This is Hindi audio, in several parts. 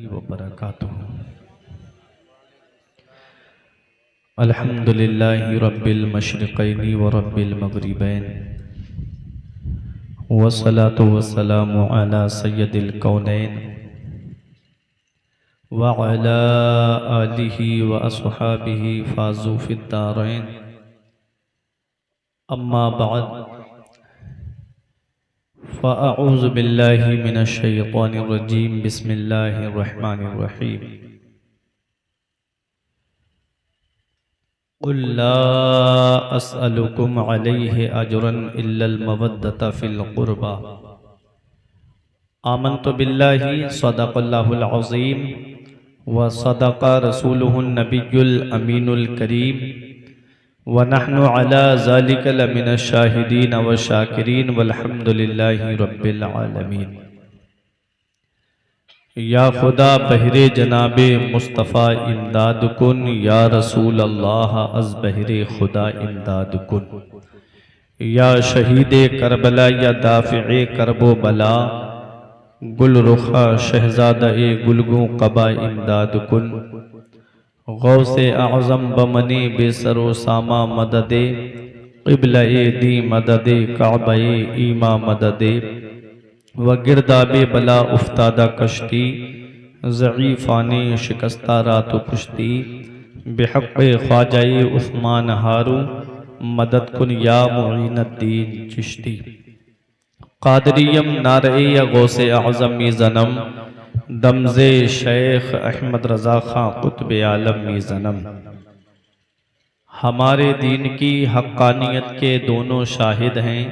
व बरकातुहू। अल्हम्दुलिल्लाहि रब्बिल मशरिक़ैनि व रब्बिल मग़रिबैन वस्सलातु वस्सलामु अला सय्यदिल कौनैन व अला आलिहि व अस्हाबिहि फ़ाज़ू फ़िद्दारैन। अम्मा बअद फ़अऊज़ु बिल्लाहि मिनश शैतानिर रजीम। बिस्मिल्लाहिर रहमानिर रहीम। क़ुल ला अस्अलुकुम अलैहि अजरन इल्लल मवद्दता फ़िल क़ुरबा। आमन्तु बिल्लाहि सदक़ल्लाहुल अज़ीम व सदक़ रसूलुहुन नबियुल अमीनुल करीम व नहनु अला ज़ालिका लमिनश शाहिदीन व शाकिरीन वल्हम्दुलिल्लाहि रब्बिल आलमीन। या खुदा बहरे जनाबे मुस्तफ़ा इमदाद कुन, या रसूल अल्लाह अज़ बहरे खुदा इमदाद कुन। या शहीदे करबला या दाफ़िए करबो बला, गुल रुखा शहज़ादा ए गुलगू कबा इमदाद कुन। गौसे आज़म बमने बेसरो सामा मददे, क़िबला ए दी मददे काबा ए ईमा मददे। व गिरदाबे बला उफ्तादा कश्ती, ज़ईफ़ाने शिकस्ता रातो कुश्ती। बेहक़्क़े ख्वाजाए उस्मान हारू, मदद कुन या मुईनुद्दीन चिश्ती। क़ादरियम नारे या गौसे आज़म मी ज़नम, दमज़े शेख अहमद रज़ा खां क़ुत्ब आलम मी ज़नम। हमारे दीन की हक़्क़ानियत के दोनों शाहिद हैं,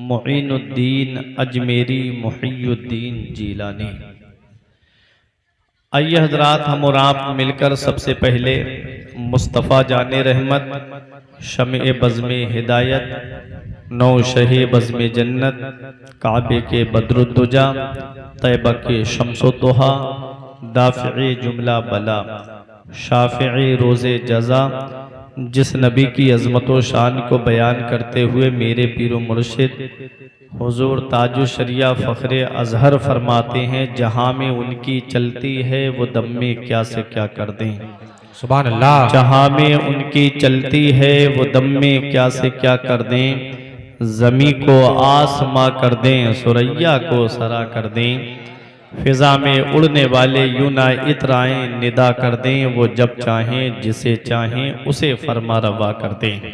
मुईनुद्दीन अजमेरी मुहियुद्दीन जीलानी। आइए हज़रात, हम और आप मिलकर सबसे पहले मुस्तफ़ा जाने रहमत, शम्ए बज़्मे हिदायत, नौ शहे बज़्मे जन्नत, काबे के बद्रुद्दुजा, तैबा के शम्सुद्दुहा, दाफ़िए जुमला बला, शाफ़िए रोज़े जज़ा, जिस नबी की अज़मत व शान को बयान करते हुए मेरे पीर मुर्शिद हुज़ूर ताजुश शरिया फ़ख्रे अज़हर फरमाते हैं, जहाँ में उनकी चलती है वो दम में क्या से क्या कर दें। सुभान अल्लाह। जहाँ में उनकी चलती है वो दम में क्या से क्या कर दें। ज़मी को आसमां कर दें, सुरैया को सरा कर दें। फ़िज़ा में उड़ने वाले यूं ना इतराएं, निदा कर दें। वो जब चाहें जिसे चाहें उसे फरमा रवा कर दें।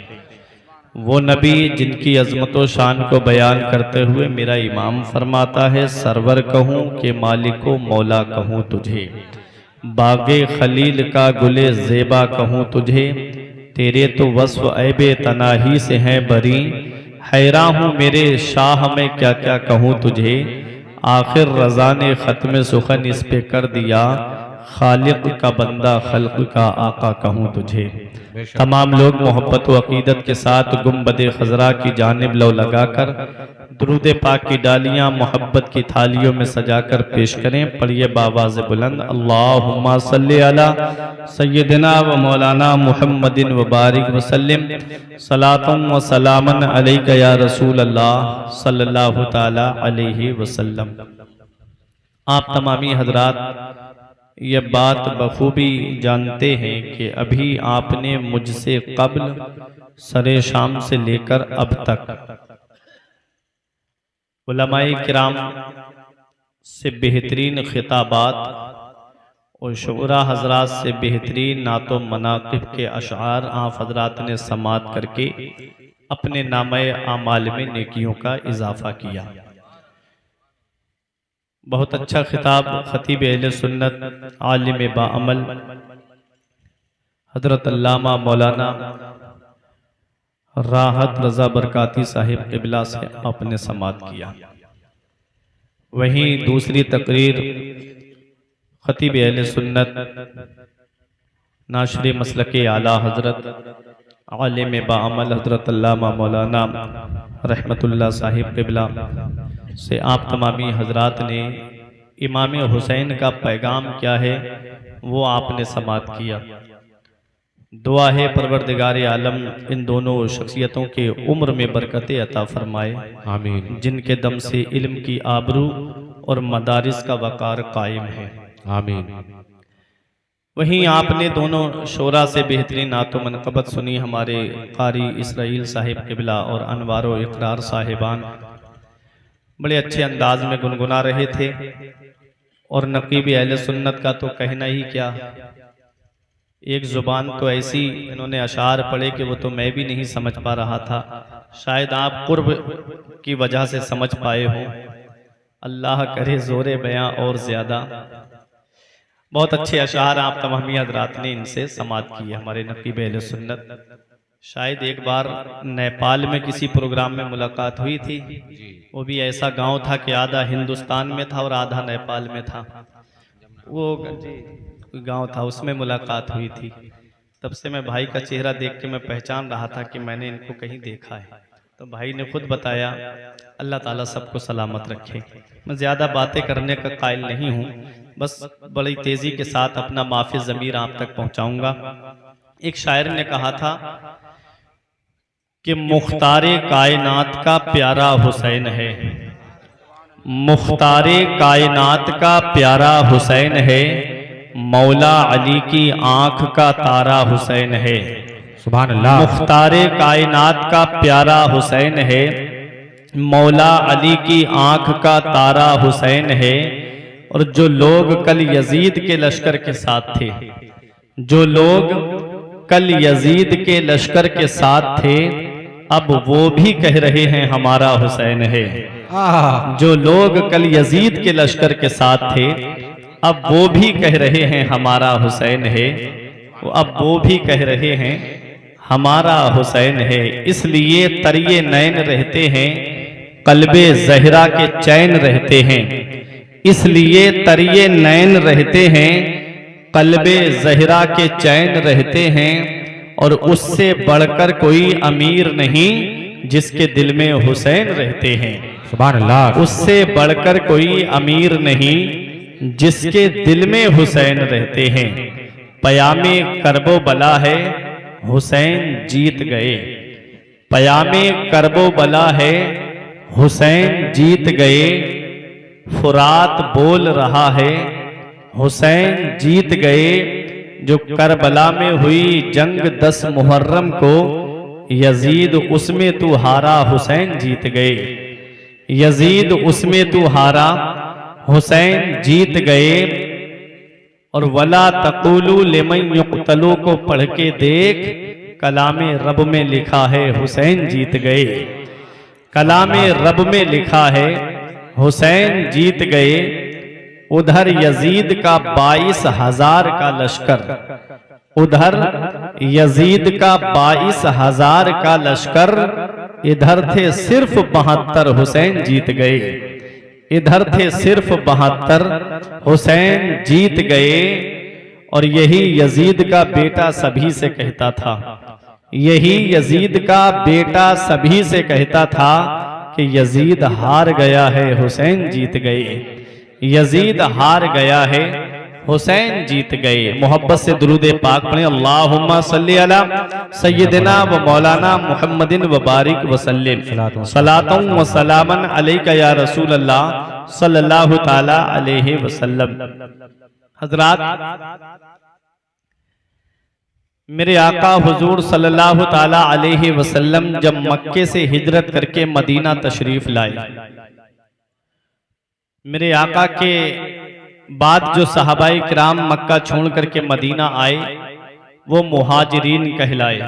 वो नबी जिनकी अज़मत व शान को बयान करते हुए मेरा इमाम फरमाता है, सरवर कहूँ कि मालिको मौला कहूँ तुझे, बागे खलील का गुले ज़ेबा कहूँ तुझे। तेरे तो वस्फ़ ऐबे तनाही से हैं बरी, हैरान हूँ मेरे शाह में क्या क्या कहूँ तुझे। आखिर रज़ा ने ख़त्म सुखन इस पे कर दिया, खालिक का बंदा खल्क का आका कहूँ तुझे। तमाम लोग मोहब्बत व अक़ीदत के साथ गुंबद खज़रा की जानिब लो लगाकर दुरूद पाक की डालियाँ मोहब्बत की थालियों में सजाकर पेश करें। पढ़िए बावाज़ बुलंद, अल्लाहुम्मा सल्ली अला सय्यदिना व मौलाना मुहम्मदिन व बारिक वसल्लिम, सलातुम व सलामन अलैका या रसूल अल्लाह सल्लल्लाहु ताला अलैहि वसल्लम। आप तमामी हज़रात ये बात बखूबी जानते हैं कि अभी आपने मुझसे कब्ल सरे शाम से लेकर अब तक उलमाए किराम से बेहतरीन खिताबात और शुरा हज़रात से बेहतरीन नातो मनाक़िब के अशआर आप हज़रात ने समात करके अपने नामे आमाल में नेकियों का इजाफ़ा किया। बहुत अच्छा खिताब खतीब अहले सुन्नत आलिम बाअमल हज़रत अल्लामा मौलाना राहत रज़ा बरकाती साहिब क़िबला से आपने समात किया। वहीं दूसरी तकरीर खतीब अहले सुन्नत नाशरे मसलके आला हज़रत आलिम बाअमल हज़रत अल्लामा मौलाना रहमतुल्लाह साहिब क़िबला से आप तमामी हज़रात ने इमाम हुसैन का पैगाम क्या है वो आपने समात किया। दुआ है परवरदिगार आलम इन दोनों शख्सियतों के उम्र में बरकत अता फरमाए, आमीन। जिनके दम से इल्म की आबरू और मदारिस का वक़ार कायम है। आमीन। वहीं आपने दोनों शोरा से बेहतरीन नातो मनक़बत सुनी हमारे कारी इसराइल साहिब किबला और अनवारो इकरार साहिबान बड़े अच्छे अंदाज में गुनगुना रहे थे। और नकीब अहले सुन्नत का तो कहना ही क्या, एक जुबान तो ऐसी इन्होंने अशार पढ़े कि वो तो मैं भी नहीं समझ पा रहा था, शायद आप कुर्ब की वजह से समझ पाए हो। अल्लाह करे ज़ोरे बयां और ज़्यादा। बहुत अच्छे अशार आप तमामी हज़रात ने इनसे समात किए हमारे नकीब अहले सुन्नत। शायद एक बार नेपाल में किसी प्रोग्राम में मुलाकात हुई थी, वो भी ऐसा गांव था कि आधा हिंदुस्तान में था और आधा नेपाल में था। वो गांव था, उसमें मुलाकात हुई थी। तब से मैं भाई का चेहरा देख के मैं पहचान रहा था कि मैंने इनको कहीं देखा है। तो भाई ने खुद बताया, अल्लाह ताला सबको सलामत रखे। मैं ज़्यादा बातें करने का कायल नहीं हूँ, बस बड़ी तेज़ी के साथ अपना माफ़ी ज़मीर आप तक पहुँचाऊँगा। एक शायर ने कहा था कि मुख्तारे कायनात का प्यारा हुसैन है, मुख्तारे कायनात का प्यारा हुसैन है, मौला अली की आंख का तारा हुसैन है। सुभान अल्लाह। मुख्तारे कायनात का प्यारा हुसैन है, मौला अली की आंख का तारा हुसैन है। और जो लोग कल यजीद के लश्कर के साथ थे, जो लोग कल यजीद के लश्कर के साथ थे, अब वो भी कह रहे हैं हमारा हुसैन है। जो लोग कल यजीद के लश्कर के साथ थे, अब वो भी कह रहे हैं हमारा हुसैन है। अब वो भी कह रहे हैं हमारा हुसैन है। इसलिए तरिये नैन रहते हैं, कल्बे ज़हरा के चैन रहते हैं। इसलिए तरिये नैन रहते हैं, कल्बे ज़हरा के चैन रहते हैं। और उससे बढ़कर कोई अमीर नहीं जिसके दिल में हुसैन रहते हैं। सुभान अल्लाह। उससे बढ़कर कोई अमीर नहीं जिसके दिल में हुसैन रहते हैं। पयामे करबो बला है, हुसैन जीत गए। पयामे करबो बला है, हुसैन जीत गए। फुरात बोल रहा है, हुसैन जीत गए। जो करबला में हुई जंग 10 मुहर्रम को, यजीद उसमें तू हारा, हुसैन जीत गए। यजीद उसमें तू हारा, हुसैन जीत गए। और वला तक़ूलू लिमन युक़तलू को पढ़ के देख, कलामे रब में लिखा है हुसैन जीत गए। कलामे रब में लिखा है हुसैन जीत गए। उधर यजीद का 22,000 का लश्कर, उधर यजीद का 22,000 का लश्कर, इधर थे सिर्फ 72, हुसैन जीत गए। इधर थे सिर्फ 72, हुसैन जीत गए। और यही यजीद का बेटा सभी से कहता था, यही यजीद का बेटा सभी से कहता था कि यजीद हार गया है, हुसैन जीत गए। यजीद हार गया है, हुसैन जीत गए। मोहब्बत से दुरूद पाक पढ़ें। अल्लाहुम्मा सल्ली अला सय्यदिना व मौलाना मुहम्मदिन व बारिक व सल्लिम सलातुम व सलामन अलैका या रसूल अल्लाह सल्लल्लाहु ताला अलैहि वसल्लम। हजरात, मेरे आका हुजूर सल्लल्लाहु ताला अलैहि वसल्लम जब मक्के से हिजरत करके मदीना तशरीफ लाए, मेरे आका के बाद जो सहाबाए किराम मक्का छोड़ करके मदीना आए, वो मुहाजिरीन कहलाए।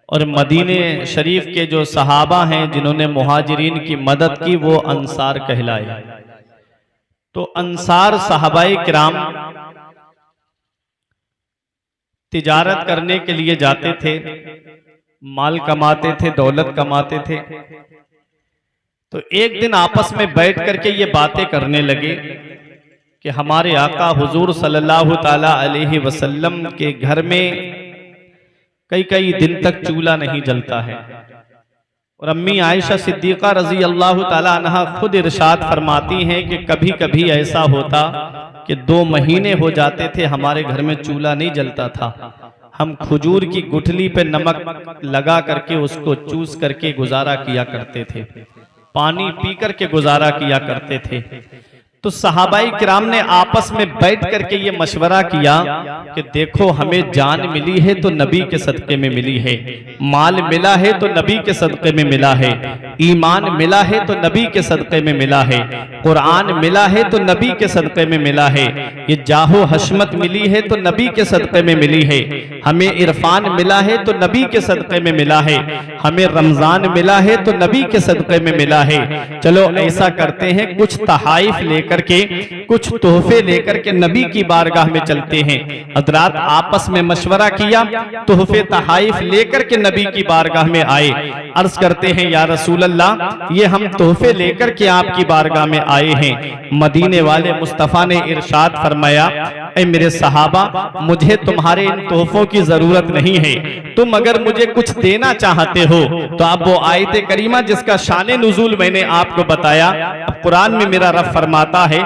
और मदीने शरीफ के जो सहाबा हैं जिन्होंने मुहाजिरीन की मदद की, वो अंसार कहलाए। तो अंसार सहाबाए किराम तिजारत करने के लिए जाते थे, माल कमाते थे, दौलत कमाते थे। तो एक दिन आपस में बैठ करके ये बातें करने लगे कि हमारे आका हुजूर सल्लल्लाहु ताला अलैहि वसल्लम के घर में कई कई दिन तक चूल्हा नहीं जलता है। और अम्मी आयशा सिद्दीक़ा रजी अल्लाह ताला अन्हा खुद इरशाद फरमाती हैं कि कभी कभी ऐसा होता कि 2 महीने हो जाते थे हमारे घर में चूल्हा नहीं जलता था। हम खजूर की गुठली पे नमक लगा करके उसको चूस करके गुजारा किया करते थे, पानी पी करके गुजारा किया करते थे। तो सहाबाई किराम ने आपस में बैठ करके ये मशवरा किया कि देखो हमें जान मिली है तो नबी के सदक़े में मिली है, माल मिला है तो नबी के सदक़े में मिला है, ईमान मिला है तो नबी के सदक़े में मिला है, कुरान मिला है तो नबी के सदक़े में मिला है, ये जाहो हशमत मिली है तो नबी के सदक़े में मिली है, हमें इरफान मिला है तो नबी के सदक़े में मिला है, हमें रमजान मिला है तो नबी के सदक़े में मिला है। चलो ऐसा करते हैं, कुछ तहाइफ लेकर के, कुछ तोहफे लेकर के नबी की बारगाह में चलते हैं। हज़रात आपस में मशवरा किया, तोहफे तहाइफ लेकर के नबी की बारगाह में आए। अर्ज करते हैं या रसूल अल्लाह, ये हम तोहफे लेकर के आपकी बारगाह में आए हैं। मदीने वाले मुस्तफ़ा ने इरशाद फरमाया, ऐ मेरे सहाबा, मुझे तुम्हारे इन तोहफों की जरूरत नहीं है, तुम अगर मुझे कुछ देना चाहते हो तो आप वो आयत करीमा जिसका शान नुज़ूल मैंने आपको बताया, अब कुरान में मेरा रब फरमाता है,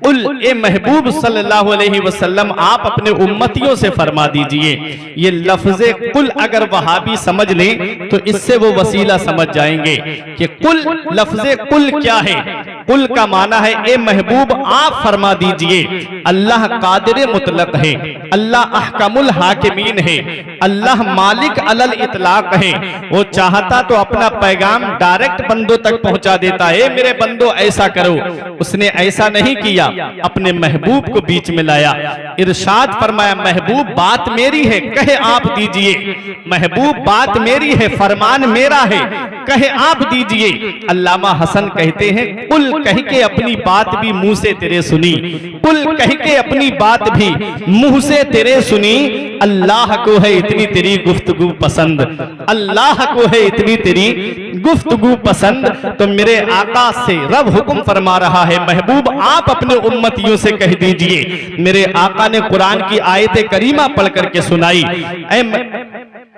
उल ए महबूब सल्लल्लाहु अलैहि वसल्लम, आप अपने उम्मतियों से फरमा दीजिए। ये लफ्ज़े कुल अगर वहाबी समझ लें तो इससे वो वसीला समझ जाएंगे कि कुल, लफ्ज़े कुल क्या है। कुल का माना है ए महबूब आप फरमा दीजिए, अल्लाह कादिर मुतलक है, अल्लाह अहकमुल हाकिमीन है, अल्लाह मालिक अलल इतलाक है। वो चाहता तो अपना पैगाम डायरेक्ट बंदों तक पहुंचा देता है, मेरे बंदो ऐसा करो, उसने ऐसा नहीं किया, अपने महबूब को बीच में लाया। इरशाद फरमाया, महबूब बात मेरी है, कहे आप दीजिए, महबूब बात मेरी है, फरमान मेरा है, कहे आप दीजिए। अल्लामा हसन कहते हैं, कुल कह के अपनी बात भी मुंह से तेरे सुनी, कुल कह के अपनी बात भी मुंह से तेरे सुनी, अल्लाह को है इतनी तेरी गुफ्तगू पसंद, अल्लाह को है इतनी तेरी गुफ्तगू पसंद। तो मेरे आका से रब हुक्म फरमा रहा है, महबूब आप अपने उम्मतियों से कह दीजिए। मेरे आका ने कुरान की आयत करीमा पढ़ करके सुनाई,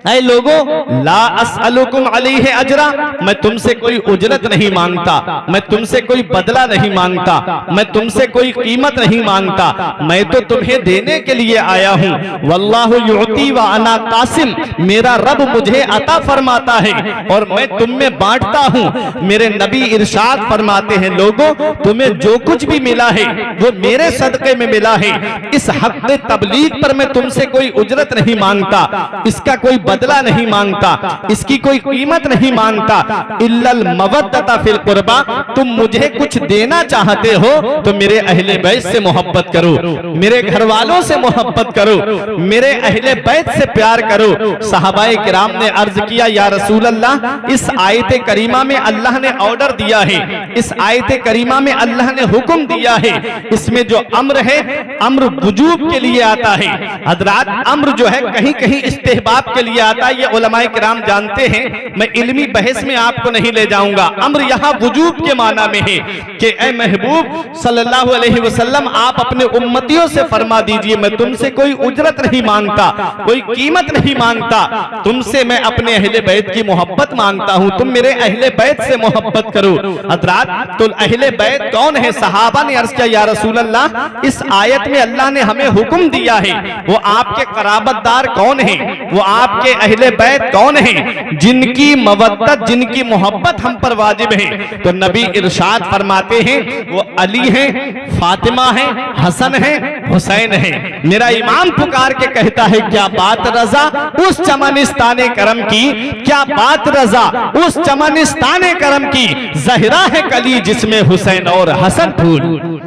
ऐ लोगों, ला अस्अलुकुम अलैहि अजरा, मैं तुमसे कोई उजरत नहीं मांगता, मैं तुमसे कोई बदला नहीं मांगता, मैं तुमसे कोई कीमत नहीं मांगता, मैं तो तुम्हें देने के लिए आया हूँ। वल्लाहु युअती व अना कासिम, मेरा रब मुझे अता फरमाता है और मैं तुम में बांटता हूँ। मेरे नबी इरशाद फरमाते हैं, लोगों तुम्हें जो कुछ भी मिला है वो मेरे सदक़े में मिला है। इस हक़ तबलीग पर मैं तुमसे कोई उजरत नहीं मांगता, इसका कोई बदला नहीं मांगता, इसकी कोई कीमत नहीं मांगता। इल्लल मवद्दता फिल कुर्बा, तुम मुझे कुछ देना चाहते हो तो मेरे अहले बैत से मोहब्बत करो, मेरे घर वालों से मोहब्बत करो, मेरे अहले बैत से प्यार करो। सहाबाए किराम ने अर्ज किया, या रसूल अल्लाह, इस आयत करीमा में अल्लाह ने ऑर्डर दिया है, इस आयत करीमा में अल्लाह ने हुक्म दिया है, इसमें जो अम्र है, अम्र वुजूब के लिए आता है। हज़रात, अम्र जो है कहीं कहीं इस्तेहबाब के लिए आता है, ये उलमाए किराम जानते हैं, मैं इल्मी बहस में आपको नहीं ले जाऊंगा। अम्र यहाँ वुजूब के माना में है कि ऐ महबूब सल्लल्लाहु अलैहि वसल्लम, आप अपने उम्मतियों से फरमा दीजिए, मैं तुमसे कोई उजरत नहीं मांगता, कोई कीमत नहीं मांगता, तुमसे मैं अपने अहले बैत की मोहब्बत मांगता हूँ, तुम मेरे अहले बैत से मोहब्बत करो। हज़रात, तो अहले बैत कौन है? सहाबा ने अर्ज किया, या रसूल अल्लाह, इस आयत में अल्लाह ने हमें हुक्म दिया है, वो आपके कराबतदार कौन है, वो आपके अहले बैत कौन है, जिनकी मवद्दत, जिनकी मोहब्बत हम पर वाजिब है। तो नबी इरशाद फरमाते हैं, वो अली हैं, फातिमा हैं, हसन हैं, हुसैन हैं। मेरा इमाम पुकार के कहता है, क्या बात रजा उस चमनिस्ताने करम की, क्या बात रजा उस चमनिस्ताने करम की, ज़हरा है कली जिसमें हुसैन और हसन फूल।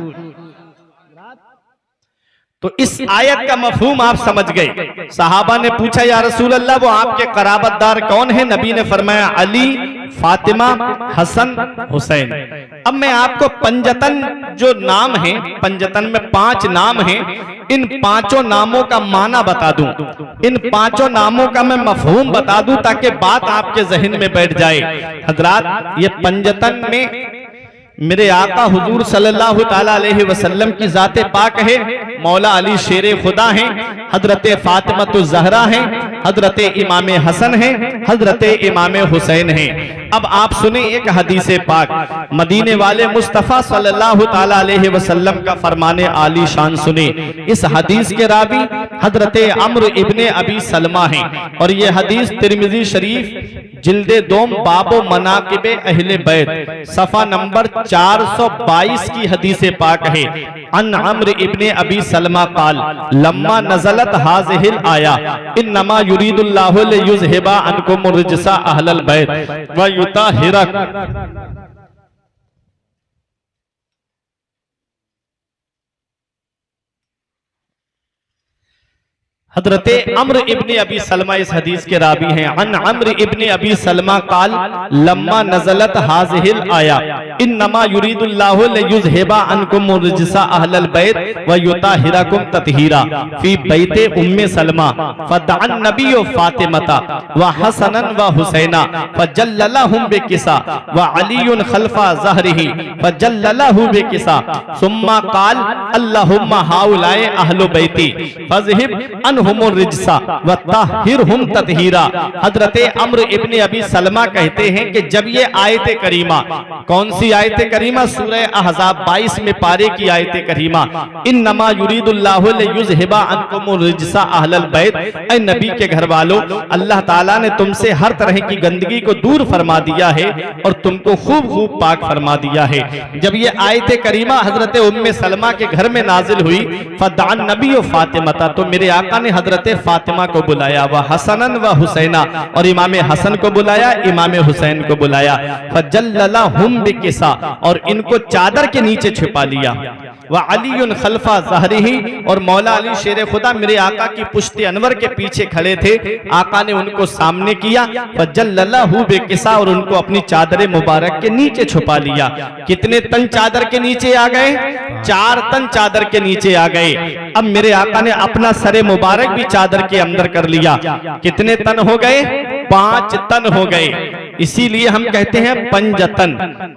तो इस आयत का मफहूम आप समझ गए। सहाबा ने पूछा, या रसूल अल्लाह, वो आपके कराबतदार कौन है? नबी ने फरमाया, अली, फातिमा, हसन, हुसैन। अब मैं आपको पंजतन जो नाम है, पंजतन में 5 नाम हैं, इन 5 नामों का माना बता दूं, इन 5 नामों का मैं मफहूम बता दूं ताकि बात आपके जहन में बैठ जाए। हजरात, ये पंजतन में मेरे आका हुजूर सल्लल्लाहु ताला अलैहि वसल्लम की जाते पाक है, मौला अली शेरे खुदा हैं, हजरत फातिमा ज़हरा हैं, हजरत इमाम हसन हैं, हजरत इमाम हुसैन हैं। अब आप सुने एक हदीस पाक, मदीने वाले मुस्तफ़ा सल्लल्लाहु ताला अलैहि वसल्लम का फरमाने आली शान सुने। इस हदीस के रावी हजरत अम्र इब्ने अबी सलमा हैं और ये हदीस तिरमिज़ी शरीफ जिल्दे दोम बाबो मनाकिबे अहले बैत, सफा नंबर 422 की हदीस पाक है। अन अम्र इब्ने अबी सलमा काल लम्मा नज़लत हाज़िहिल आया इन्नमा युरीदुल्लाहु लियुज़हिबा अन्कुम रिजसा अहलल बैत व युताहिरक। हजरत अम्र इब्ने अबी सलमा इस हदीस के रावी हैं। अन अम्र इब्ने अबी सलमा काल लम्मा नज़लत हाज़िहिल आया इन्नमा युरीदुल्लाहु लियुज़हिबा अन्कुम रिजसा अहलल बैत व युताहिरकुम तत्हीरा फी बैते उम्मे सलमा फदअन नबिय्यु फातिमता व हसनन व हुसैना फजल्ललहुम बिकिसा व अलीयुन खल्फा ज़हरिही फजल्ललहु बिकिसा सुम्मा काल अल्लाहुम्मा हाउलाए अहलु बैती फज़हिब अनहुमुर रिजसा व ताहिरहुम तत्हीरा। हजरत अम्र इब्ने अबी सलमा कहते हैं कि जब ये आयत करीमा, कौन सी आयत करीमा? सूरह अहज़ाब 22 में पारे की आयत करीमा, इन्नमा युरीदुल्लाहु लियुज़हिबा अन्कुमुर रिजसा अहलल बैत, ऐ नबी के घर वालों, अल्लाह ताला ने तुमसे हर तरह की गंदगी को दूर फरमा दिया है और तुमको खूब खूब पाक फरमा दिया है। जब ये आयत करीमा हजरत उम्मे सलमा के घर में नाजिल हुई, फदअन नबिय्यु फातिमता, तो मेरे आका ने हजरत फातिमा को बुलाया, वह हसनन व हुसैना, और इमाम हसन को बुलाया, इमाम हुसैन को बुलाया, फजल्ललहुम बिकिसा, और इनको चादर के नीचे छिपा लिया, व अलीयुन खल्फा ज़हरिही, और मौला अली शेर खुदा मेरे आका की पुश्ते अनवर के पीछे खड़े थे। आका ने उनको सामने किया, फजल्ललहु बिकिसा, और उनको अपनी चादर मुबारक के नीचे छुपा लिया। कितने तन चादर के नीचे आ गए? 4 तन चादर के नीचे आ गए। अब मेरे आका ने अपना सरे मुबारक भी चादर के अंदर कर लिया। कितने तन हो गए? 5 तन हो गए। इसीलिए हम कहते हैं पंजतन,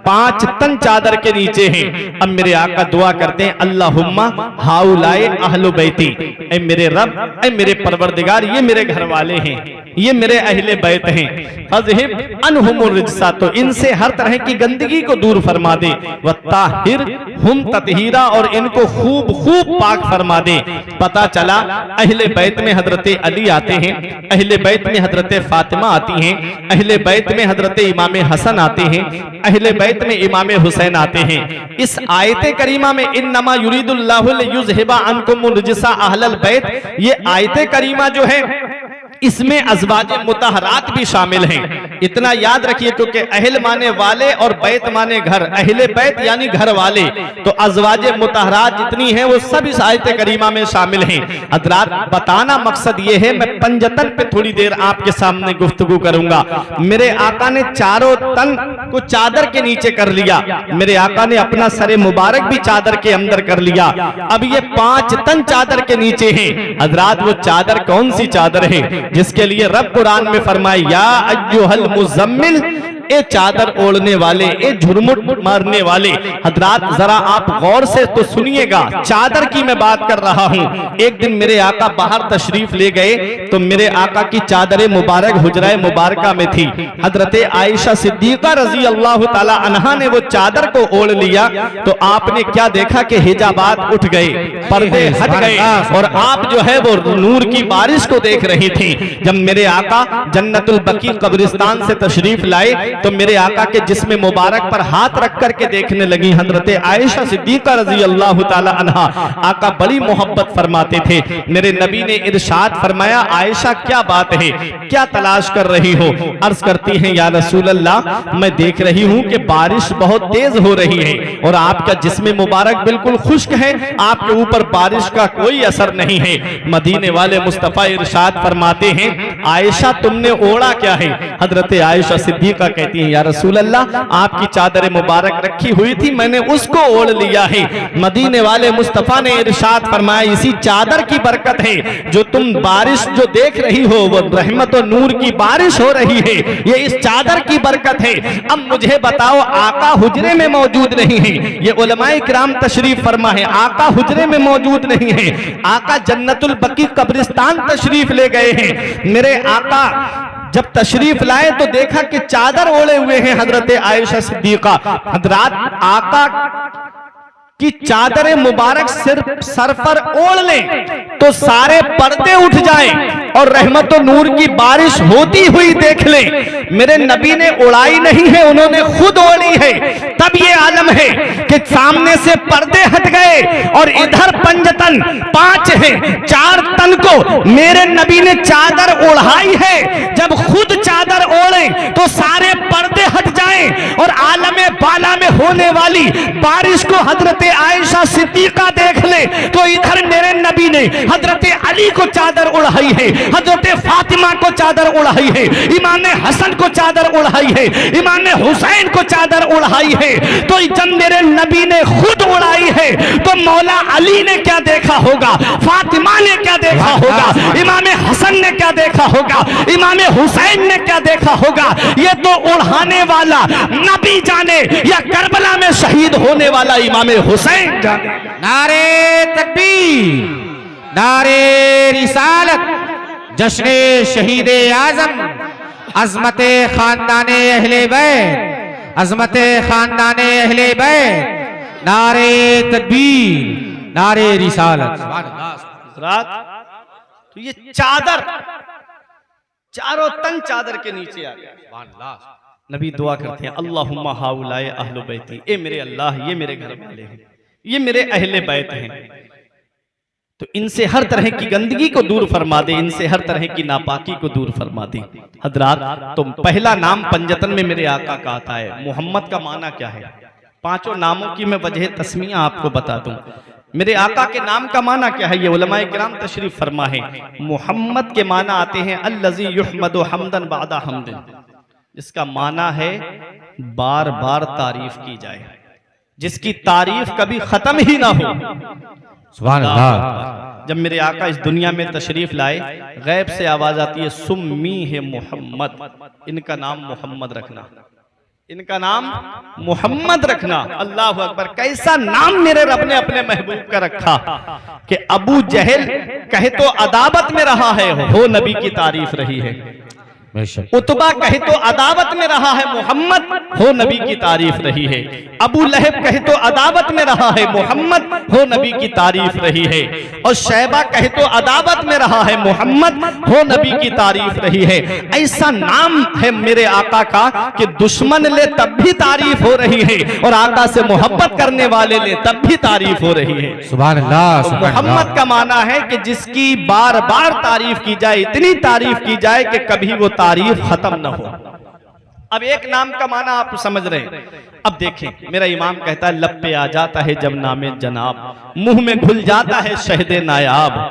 5 तन चादर के नीचे हैं। अब मेरे आका दुआ करते हैं, अल्लाहुम्मा हाउलाए अहलु बैती, ऐ मेरे रब, ऐ मेरे परवरदिगार, ये मेरे घर वाले हैं, ये मेरे अहले बैत हैं। फज़हिब अनहुमुर रिजसा, तो इनसे हर तरह की गंदगी को दूर फरमा दे, व ताहिरहुम तत्हीरा, और इनको खूब खूब पाक फरमा दे। पता चला अहले बैत में हजरत अली आते हैं, अहले बैत में हजरत फातिमा आती हैं, अहले बैत में हजरत इमाम हसन आते हैं, अहले बैत में इमाम हुसैन आते हैं। इस आयत करीमा में इन्नमा युरीदुल्लाहु लियुज़हिबा अन्कुम रिजसा अहलल बैत, ये आयत करीमा जो है इसमें अज़वाज मुतहरात भी शामिल हैं। इतना याद रखिए, क्योंकि अहल माने वाले और बैत माने घर, अहले बैत यानी घर वाले, तो अज़वाज मुतहरात जितनी हैं वो सब इस आयत करीमा में शामिल हैं। हज़रात, बताना मकसद ये है, मैं पंजतन पे थोड़ी देर आपके सामने गुफ्तगू करूंगा। मेरे आका ने 4 तन को चादर के नीचे कर लिया, मेरे आका ने अपना सरे मुबारक भी चादर के अंदर कर लिया। अब ये 5 तन चादर के नीचे हैं। हज़रात, वो चादर कौन सी चादर है जिसके लिए रब कुरान में फरमाए, या अय्युहल मुज़म्मिल, ए चादर ओढ़ने वाले, ए झुरमुट मारने वाले। हजरात, जरा आप गौर से तो सुनिएगा, चादर की मैं बात कर रहा हूं। एक दिन मेरे आका बाहर तशरीफ ले गए, तो मेरे आका की चादर मुबारक हुजरा मुबारका में थी। हजरत आयशा सिद्दीका रजी अल्लाह ताला अन्हा ने वो चादर को ओढ़ लिया, तो आपने क्या देखा कि हिजाबात उठ गए, पर्दे हट गए, और आप जो है वो नूर की बारिश को देख रही थी। जब मेरे आका जन्नतुल बकी कब्रिस्तान से तशरीफ लाए, तो मेरे आका के जिस्म मुबारक पर हाथ रख करके देखने लगी हजरत आयशा सिद्दीका रजी अल्लाह ताला अन्हा। आका बड़ी मोहब्बत फरमाते थे। मेरे नबी ने इरशाद फरमाया, आयशा क्या बात है, क्या तलाश कर रही हो? अर्ज करती हैं, या रसूल अल्लाह, मैं देख रही हूँ कि बारिश बहुत तेज हो रही है और आपका जिस्म मुबारक बिल्कुल खुश्क है, आपके ऊपर बारिश का कोई असर नहीं है। मदीने वाले मुस्तफा इरशाद फरमाते हैं, आयशा तुमने ओढ़ा क्या है? हजरत आयशा सिद्दीका कहती हैं, या रसूल अल्लाह, आपकी चादर मुबारक रखी हुई थी, मैंने उसको ओढ़ लिया है। मदीने वाले मुस्तफा ने इरशाद फरमाया, इसी चादर की बरकत है जो तुम बारिश जो देख रही हो, वो रहमत और नूर की बारिश हो रही है, ये इस चादर की बरकत है। अब मुझे बताओ, आका हुजरे में मौजूद नहीं है, ये उलमाए किराम तशरीफ फरमा है, आका हुजरे में मौजूद नहीं है, आका जन्नतुल बकी कब्रिस्तान तशरीफ ले गए हैं। मेरे आका जब तशरीफ लाए तो देखा कि चादर ओढ़े हुए हैं हजरत आयशा सिद्दीका। हजरात, आका की चादर मुबारक सिर्फ सर पर ओढ़ लें तो सारे पर्दे उठ जाएं, और रहमत और नूर की बारिश होती हुई देख ले, मेरे नबी ने उड़ाई नहीं है, उन्होंने खुद ओढ़ी है। तब ये आलम है कि सामने से पर्दे हट गए और इधर पंजतन 5 है, 4 तन को मेरे नबी ने चादर ओढ़ाई है। जब खुद चादर ओढ़े तो सारे पर्दे हट जाएं और आलमे बाला में होने वाली बारिश को हजरत आयशा सिद्दीका देख ले तो इधर मेरे नबी ने हजरत अली को चादर ओढ़ाई है, हजरत फातिमा को चादर ओढ़ाई है, इमाम हसन को चादर ओढ़ाई है, इमाम हुसैन को चादर ओढ़ाई है। तो जब मेरे नबी ने खुद ओढ़ाई है तो मौला अली ने क्या देखा होगा, फातिमा ने क्या देखा होगा, इमाम हसन ने क्या देखा होगा, इमाम हुसैन ने क्या देखा होगा। ये तो ओढ़ाने वाला नबी जाने या करबला में शहीद होने वाला इमाम हुसैन जाने। नारे तकबीर, नारे रिसालत, जश्न शहीद आजम, अजमत खानदाने अहले बैत, अजमत खानदाने अहले बैत, नारे तकबीर, नारे रिसालत। तो ये चादर चारों तन चादर के नीचे आ गया। नबी दुआ करते हैं, अल्लाहुम्मा हाउलाए अहले बैती, ए मेरे अल्लाह ये मेरे घर वाले हैं, ये मेरे अहले बैत हैं, तो इनसे हर तरह की गंदगी को दूर फरमा दे, इनसे हर तरह की नापाकी को दूर फरमा दे। हजरात, तो पहला नाम पंजतन में मेरे आका का आता है। मोहम्मद का माना क्या है? 5 नामों की मैं वजह तस्मिया आपको बता दूं। मेरे आका के नाम का माना क्या है? ये उलमाए किराम तशरीफ फरमा है। मोहम्मद के माना आते हैं अल्लज़ी युहमदु हम्दन बादा हम्दिन, जिसका माना है बार बार तारीफ की जाए, जिसकी तारीफ कभी खत्म ही ना हो। सुभान अल्लाह। जब मेरे आका इस दुनिया में तशरीफ लाए, गैब से आवाज आती है, सुम्मी है मोहम्मद, इनका नाम मोहम्मद रखना, इनका नाम मोहम्मद रखना। अल्लाह अकबर, कैसा नाम मेरे रब ने अपने महबूब का रखा कि अबू जहल कहे तो अदावत में रहा है, हो नबी की तारीफ रही है। उतबा कहे तो अदावत में रहा है, मोहम्मद हो नबी की तारीफ रही है। अबू लहब कहे तो अदावत में रहा है, मोहम्मद हो नबी की तारीफ रही है। और शैबा कहे तो अदावत में रहा है, मोहम्मद हो नबी की तारीफ रही है। ऐसा नाम है मेरे आका का कि दुश्मन ले तब भी तारीफ हो रही है और आका से मोहब्बत करने वाले ले तब भी तारीफ हो रही है। सुभान अल्लाह। मोहम्मद का माना है कि जिसकी बार बार तारीफ की जाए, इतनी तारीफ की जाए कि कभी वो तारीफ खत्म न हो। अब एक नाम का माना आप समझ रहे हैं। अब देखें, मेरा इमाम कहता है लब पे आ जाता है जब नामे जनाब, मुंह में घुल जाता है शहदे नायाब,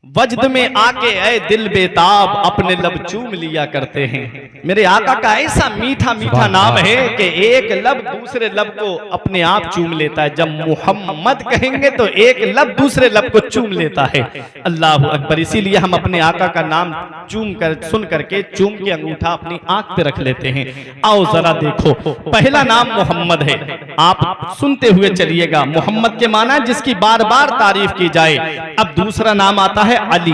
वजद में आके ऐ दिल बेताब, अपने लब चूम लिया करते हैं। मेरे आका का ऐसा मीठा मीठा नाम है कि एक लब दूसरे लब को अपने आप चूम लेता है। जब मोहम्मद कहेंगे तो एक लब दूसरे लब को चूम लेता है। अल्लाह अकबर। इसीलिए हम अपने आका का नाम चूम कर सुन करके चूम के अंगूठा अपनी आंख पे रख लेते हैं। आओ जरा देखो, पहला नाम मोहम्मद है, आप सुनते हुए चलिएगा। मोहम्मद के माना जिसकी बार बार तारीफ की जाए। अब दूसरा नाम आता है अली।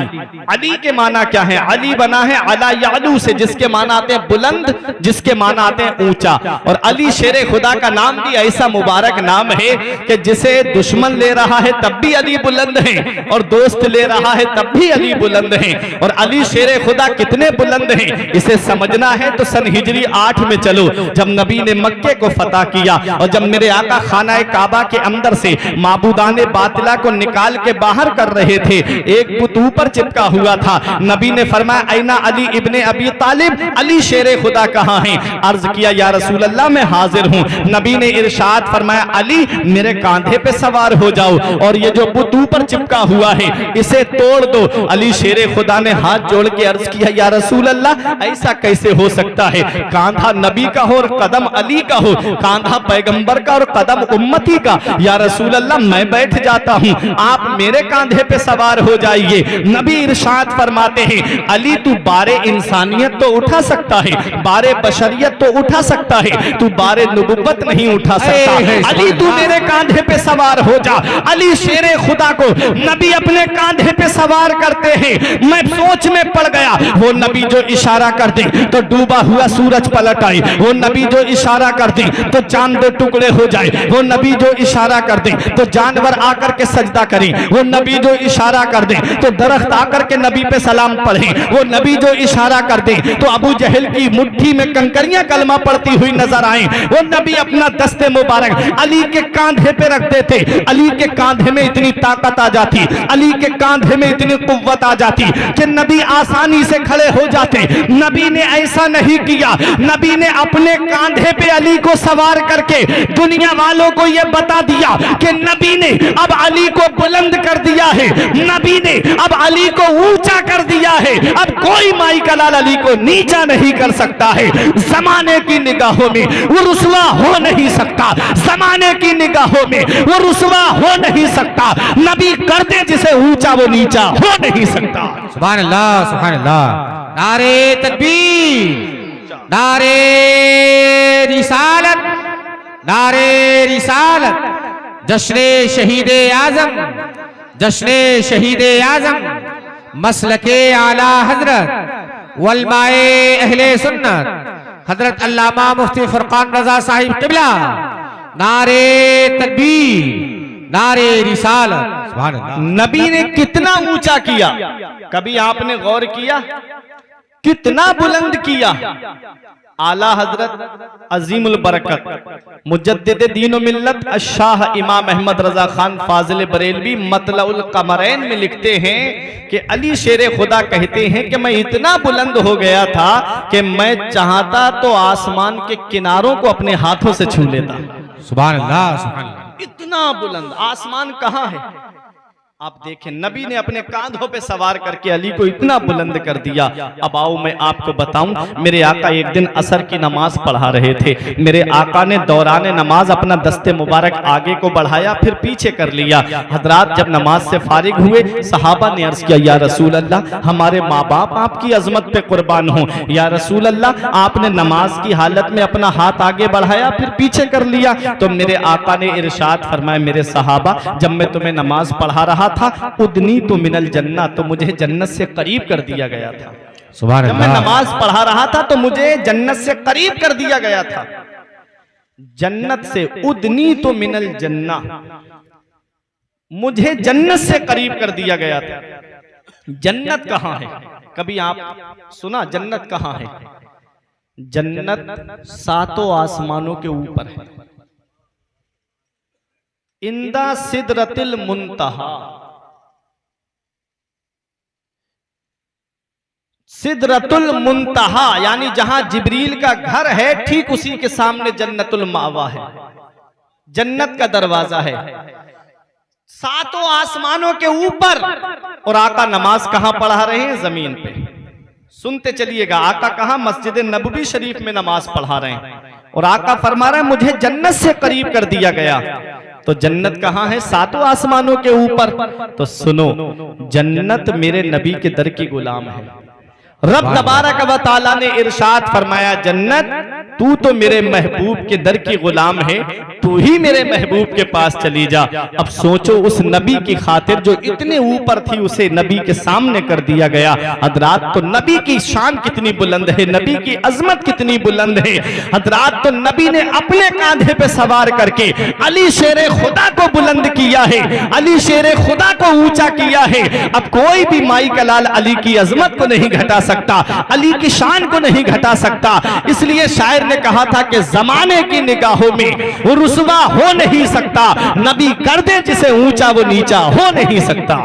अली के माना क्या है? अली बना है अला यालू से, जिसके माना आते हैं बुलंद, जिसके माना आते हैं ऊंचा। और अली शेरे खुदा का नाम भी ऐसा मुबारक नाम है कि जिसे दुश्मन ले रहा है तब भी अली बुलंद है और दोस्त ले रहा है तब भी अली बुलंद है। और अली शेरे खुदा कितने बुलंद हैं इसे समझना है तो सन हिजरी 8 में चलो, जब नबी ने मक्के को फतह किया और जब मेरे आका खाना काबा के अंदर से माबूदाने बातिला को निकाल के बाहर कर रहे थे, एक बुत ऊपर चिपका हुआ था। नबी ने फरमाया ऐना अली इब्ने अबी तालिब, अली शेरे खुदा कहाँ हैं? अर्ज किया या रसूल अल्लाह मैं हाजिर हूँ। नबी ने इरशाद फरमाया अली मेरे कांधे पे सवार हो जाओ और ये जो बुत ऊपर चिपका हुआ है इसे तोड़ दो। अली शेरे खुदा ने हाथ जोड़ के अर्ज किया या रसूल अल्लाह ऐसा कैसे हो सकता है? कांधा नबी का हो और कदम अली का हो, कांधा पैगंबर का और कदम उम्मती का। या रसूल अल्लाह मैं बैठ जाता हूँ, आप मेरे कांधे पे सवार हो जाइए। नबी इरशाद फरमाते हैं अली तू बारे इंसानियत तो उठा सकता है, बारे बशरियत तो उठा सकता है, तू बारे नबुव्वत नहीं उठा सकता। अली तू मेरे कांधे पे सवार हो जा। अली शेरे खुदा को नबी अपने कांधे पे सवार करते हैं। मैं सोच में पड़ गया, वो नबी जो इशारा कर दे तो डूबा हुआ सूरज पलट आए, वो नबी जो इशारा कर दे तो चांद दो टुकड़े हो जाए, वो नबी जो इशारा कर दे तो जानवर आकर के सजदा करें, वो नबी जो इशारा कर दे तो दरख्त आकर के नबी पे सलाम पढ़े, वो नबी जो इशारा कर दे तो अबू जहल की मुट्ठी में कंकरियां कलमा पड़ती हुई नजर आए। वो नबी अपना दस्ते मुबारक अली के कांधे पे रख देते, अली के कांधे में इतनी ताकत आ जाती, अली के कांधे में इतनी कुव्वत आ जाती कि नबी आसानी से खड़े हो जाते। नबी ने ऐसा नहीं किया, नबी ने अपने कांधे पे अली को सवार करके दुनिया वालों को यह बता दिया कि नबी ने अब अली को बुलंद कर दिया है, नबी ने अब अली को ऊंचा कर दिया है। अब कोई माई का लाल अली को नीचा नहीं कर सकता है। जमाने की निगाहों में वो रुसवा हो नहीं सकता, जमाने की निगाहों में वो रुसवा हो नहीं सकता। नबी कर दे जिसे ऊंचा वो नीचा हो नहीं सकता। सुभान अल्लाह, सुभान अल्लाह। नारे तकबीर, नारे रिसालत, नारे रिसालत, जश्ने शहीदे आजम, जश्ने शहीदे आजम, मसलके आला हजरत वलमाए अहले सुन्नत हजरत अल्लामा मुफ्ती फुरकान रजा साहिब किबला। नारे तकबीर, नारे रिसालत। सुभान अल्लाह। नबी ने कितना ऊंचा किया, कभी आपने गौर किया? कितना बुलंद किया। आला हजरत अजीमुल बरकत मुजद्दिद दीन व मिल्लत शाह इमाम अहमद रजा खान फाजिल बरेलवी मतलउल कमरैन में लिखते हैं कि अली शेर खुदा कहते हैं कि मैं इतना बुलंद हो गया था कि मैं चाहता तो आसमान के किनारों को अपने हाथों से छू लेता। सुभान अल्लाह, सुभान अल्लाह। इतना बुलंद आसमान कहाँ है। आप देखें नबी ने अपने कांधों पे सवार करके अली को इतना बुलंद कर दिया। अब आओ मैं आपको बताऊं, मेरे आका एक दिन असर की नमाज पढ़ा रहे थे। मेरे आका ने दौरान नमाज अपना दस्ते मुबारक आगे को बढ़ाया फिर पीछे कर लिया। हजरात जब नमाज से फारिग हुए सहाबा ने अर्ज किया, या रसूल अल्लाह हमारे माँ बाप आपकी अजमत पे कुर्बान हो। या रसूल अल्लाह आपने नमाज की हालत में अपना हाथ आगे बढ़ाया फिर पीछे कर लिया। तो मेरे आका ने इरशाद फरमाया, मेरे सहाबा जब मैं तुम्हें नमाज पढ़ा रहा था उदनी तो मिनल जन्नत, तो मुझे जन्नत से करीब कर दिया गया था। सुभान जब मैं अल्लाह। नमाज पढ़ा रहा था तो मुझे जन्नत से करीब कर दिया गया था। जन्नत से उदनी तो मिनल जन्ना, मुझे जन्नत से करीब कर दिया गया था। जन्नत कहां है? कभी आप सुना जन्नत कहां है? जन्नत सातों आसमानों के ऊपर है। इंदा सिदरतिल मुंतहा, सिदरतुल मुंतहा यानी जहां जिब्रील का घर है ठीक उसी के सामने जन्नतुल मावा है, जन्नत का दरवाजा है सातों आसमानों के ऊपर। और आका नमाज कहां पढ़ा रहे हैं? जमीन पे। सुनते चलिएगा, आका कहां? मस्जिद नबवी शरीफ में नमाज पढ़ा रहे हैं और आका फरमा रहे हैं मुझे जन्नत से करीब कर दिया गया। तो जन्नत कहां है? सातों आसमानों के ऊपर। तो सुनो, जन्नत मेरे नबी के दर की गुलाम है। रब तबारक व तआला ने इरशाद फरमाया, जन्नत तू तो मेरे महबूब के दर की गुलाम है, तू ही मेरे महबूब के पास चली जा। अब सोचो उस नबी की खातिर जो इतने ऊपर थी उसे नबी के सामने कर दिया गया। हजरात तो नबी की शान कितनी बुलंद है, नबी की अजमत कितनी बुलंद है। हजरात तो नबी ने अपने कांधे पे सवार करके अली शेर खुदा को बुलंद किया है, अली शेर खुदा को ऊंचा किया है। अब कोई भी माई का लाल अली की अजमत को नहीं घटा सकता, अली की शान को नहीं घटा सकता। इसलिए शायर ने कहा था कि जमाने की निगाहों में वो रुसवा हो नहीं सकता, नबी कर दे जिसे ऊंचा वो नीचा हो नहीं सकता।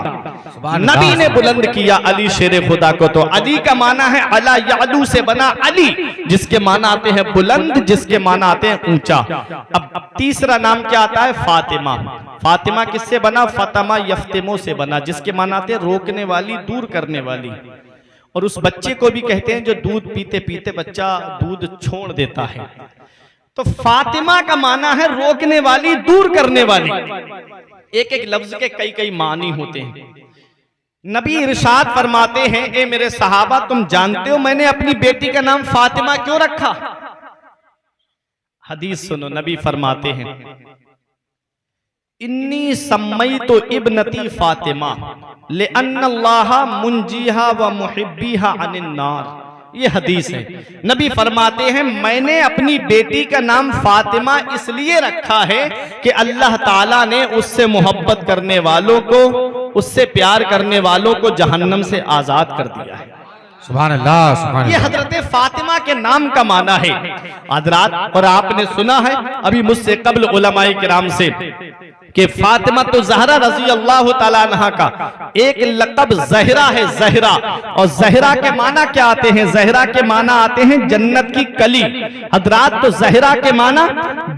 नबी ने बुलंद किया अली शेर खुदा को। तो अली का माना है अला यालू से बना अली, जिसके माना आते हैं बुलंद, जिसके माना आते हैं ऊंचा। अब तीसरा नाम क्या आता है? फातिमा। फातिमा किससे बना? फतमा यफ्तिमो से बना, जिसके माना आते हैं रोकने वाली, दूर करने वाली। और उस बच्चे को भी कहते हैं जो दूध पीते पीते बच्चा दूध छोड़ देता है। तो फातिमा का माना है रोकने वाली, दूर करने वाली। एक एक लफ्ज के कई कई मानी होते हैं। नबी इरशाद फरमाते हैं, ए मेरे सहाबा तुम जानते हो मैंने अपनी बेटी का नाम फातिमा क्यों रखा? हदीस सुनो, नबी फरमाते हैं, इन्नी सम्मई तो इब्नती फातिमा ले अन्नल्लाह मुंजीहा व मुहिब्बीहा अनिन नार। ये हदीस है। नबी फरमाते हैं मैंने अपनी बेटी का नाम फातिमा इसलिए रखा है कि अल्लाह ताला ने उससे मोहब्बत करने वालों को, उससे प्यार करने वालों को जहन्नम से आजाद कर दिया है। सुभान अल्लाह, सुभान ये हजरत फातिमा के नाम का माना है हजरात। और आपने सुना है अभी मुझसे कब्ल उलमाए किराम से कि फातिमा तो ज़हरा रजी अल्लाह ताला अन्हा का एक लक़ब ज़हरा है, ज़हरा। और ज़हरा के माना क्या आते हैं? ज़हरा के माना आते हैं जन्नत की कली। हजरात तो ज़हरा के माना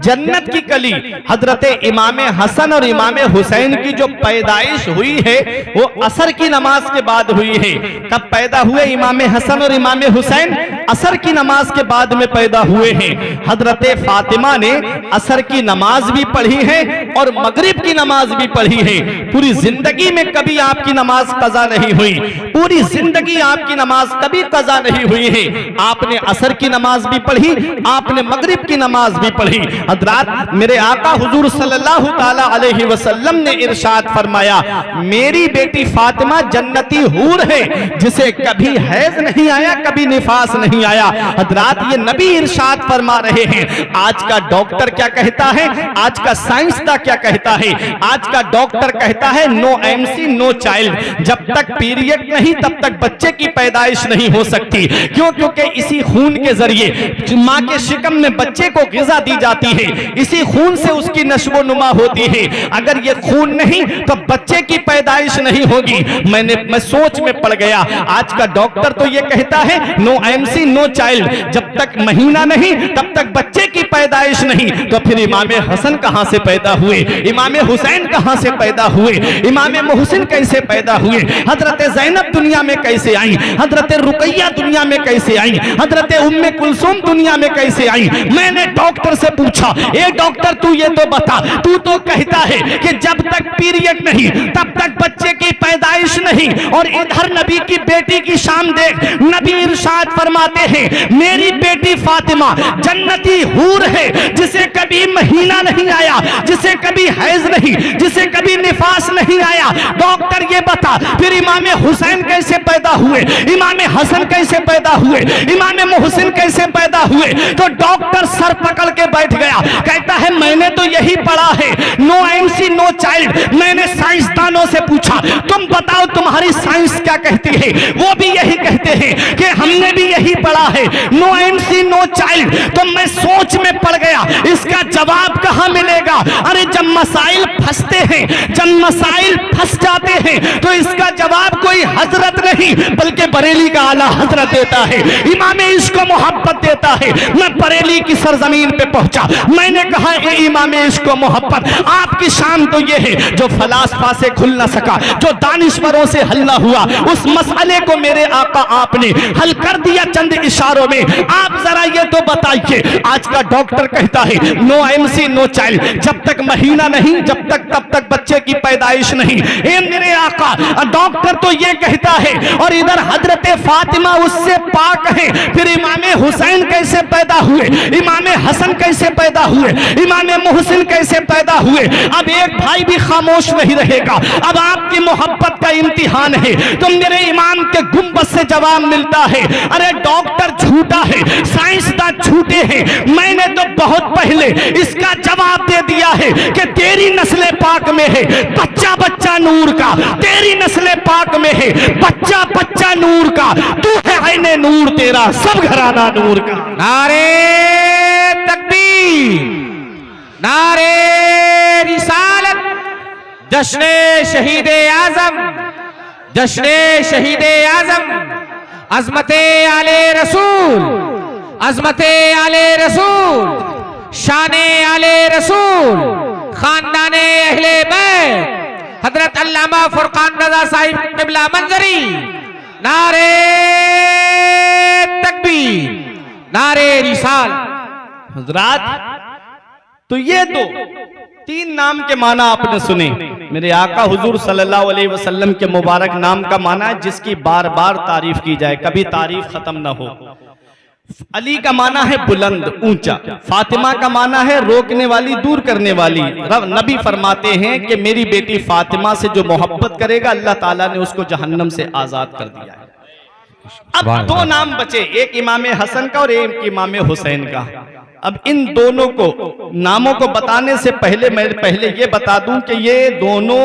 जन्नत की कली। हजरत इमाम हसन और इमाम हुसैन की जो पैदाइश हुई है वो असर की नमाज के बाद हुई है। कब पैदा हुए इमाम हसन और इमाम हुसैन? असर की नमाज के बाद में पैदा हुए हैं। हजरत फातिमा ने असर की नमाज भी पढ़ी है और मगरिब की नमाज भी पढ़ी है। पूरी जिंदगी में कभी आपकी नमाज कज़ा नहीं हुई, पूरी जिंदगी आपकी नमाज कभी कज़ा नहीं हुई है। आपने असर की नमाज भी पढ़ी, आपने मगरिब की नमाज भी पढ़ी। हजरात मेरे आका हुजूर सल्लल्लाहु ताला अलैहि वसल्लम ने इरशाद फरमाया मेरी बेटी फातिमा जन्नती हूर है जिसे कभी हैज नहीं आया, कभी निफास नहीं आया। हजरात ये नबी इरशाद फरमा रहे हैं। आज का डॉक्टर क्या कहता है, आज का साइंसदान क्या कहता है? आज का डॉक्टर कहता है नो एमसी नो चाइल्ड। जब तक पीरियड नहीं तब तक बच्चे की पैदाइश नहीं हो सकती। क्यों? क्योंकि इसी खून के जरिए माँ के शिकम में बच्चे को ग़िज़ा दी जाती है, इसी खून से उसकी नश्व नुमा होती है। अगर ये खून नहीं तो बच्चे की पैदाइश नहीं होगी। मैं सोच में पड़ गया। आज का डॉक्टर तो ये कहता है नो एमसी नो चाइल्ड। जब तक महीना नहीं तब तक बच्चे की पैदाइश नहीं। तो फिर इमाम हसन कहां से पैदा हुए, इमाम हुसैन कहां से पैदा हुए, इमाम मोहसिन कैसे पैदा हुए, हजरत ज़ैनब दुनिया में कैसे आई, हजरत रुकैया दुनिया में कैसे आई, हजरत उम्मे कुलसूम दुनिया में कैसे आई? मैंने डॉक्टर से पूछा ए डॉक्टर तू ये तो बता, तू तो कहता है कि जब तक पीरियड नहीं तब तक बच्चे की पैदाइश नहीं, और इधर नबी की बेटी की शान देख। नबी इरशाद फरमाते हैं मेरी बेटी फातिमा जन्नती हूर है जिसे कभी महीना नहीं आया, जिसे कभी हैज नहीं, जिसे कभी निफास नहीं आया। डॉक्टर ये बता फिर इमाम हुसैन कैसे पैदा हुए, इमाम हसन कैसे पैदा हुए, इमाम मोहसिन कैसे पैदा हुए? तो डॉक्टर सर पकड़ के बैठ गया, कहता है मैंने तो यही पढ़ा है नो एमसी नो चाइल्ड। मैंने साइंसदानों से पूछा तुम बताओ तुम्हारी साइंस क्या कहती है? वो भी यही कहते हैं कि हमने भी यही पढ़ा है नो एमसी नो चाइल्ड। तो मैं सोच में पड़ गया इसका जवाब कहां मिलेगा? अरे जब मसाइल फंसते हैं, जब मसाइल फंस जाते हैं तो इसका जवाब कोई हजरत नहीं बल्कि बरेली का आला हजरत देता है, इमाम इश्क को मोहब्बत देता है। मैं बरेली की सरजमीन पे पहुंचा, मैंने कहा ए इमाम इश्क को मोहब्बत आपकी शान तो ये है जो फलासफा से खुल ना सका, जो दानिश्वरों से हल ना हुआ, उस मसले को मेरे आका आपने हल कर दिया चंद इशारों में। आप जरा ये तो बताइए आज का डॉक्टर कहता है नो एमसी नो चाइल्ड, जब तक महीना नहीं जब तक तब तक बच्चे की पैदाइश नहीं। ए मेरे आका डॉक्टर तो ये कहता है, और इधर हजरत फातिमा उससे पाक है। फिर इमाम हुसैन कैसे पैदा हुए, इमाम हसन कैसे पैदा हुए, इमाम मोहसिन कैसे पैदा हुए? अब एक भाई भी खामोश नहीं रहेगा, अब आपकी मोहब्बत का इम्तिहान है। तो मेरे इमाम के गुंबद से जवाब मिलता है अरे डॉक्टर झूठा है, साइंसदान झूठे हैं। मैंने तो बहुत पहले इसका जवाब दे दिया है कि तेरी नस्ल पाक में है बच्चा बच्चा नूर का, तेरी नस्ल पाक में है बच्चा बच्चा नूर का, तू है आईने नूर तेरा सब घराना नूर का। नारे तकबीर, नारे रिसालत, जश्ने शहीदे आजम, जश्ने शहीदे आजम, अजमते आले रसूल, अजमते आले रसूल, शाने आले रसूल, खानदाने अहले बैत, हजरत अल्लामा फुरकान रजा साहिब क़िबला मंजरी। नारे तकबीर, नारे रिसाल। हजरात तो ये तो तीन नाम के माना आपने सुने। मेरे आका हुजूर सल्लल्लाहु अलैहि वसल्लम के मुबारक नाम का माना है जिसकी बार बार तारीफ की जाए, कभी तारीफ खत्म ना हो। अली का माना है बुलंद ऊंचा, फातिमा का माना है रोकने वाली दूर करने वाली। नबी फरमाते हैं कि मेरी बेटी फातिमा से जो मोहब्बत करेगा अल्लाह ताला ने उसको जहन्नम से आजाद कर दिया है। अब दो नाम बचे, एक इमाम हसन का और एक इमाम हुसैन का। अब इन दोनों को नामों को बताने से पहले मैं ये बता दूं कि ये दोनों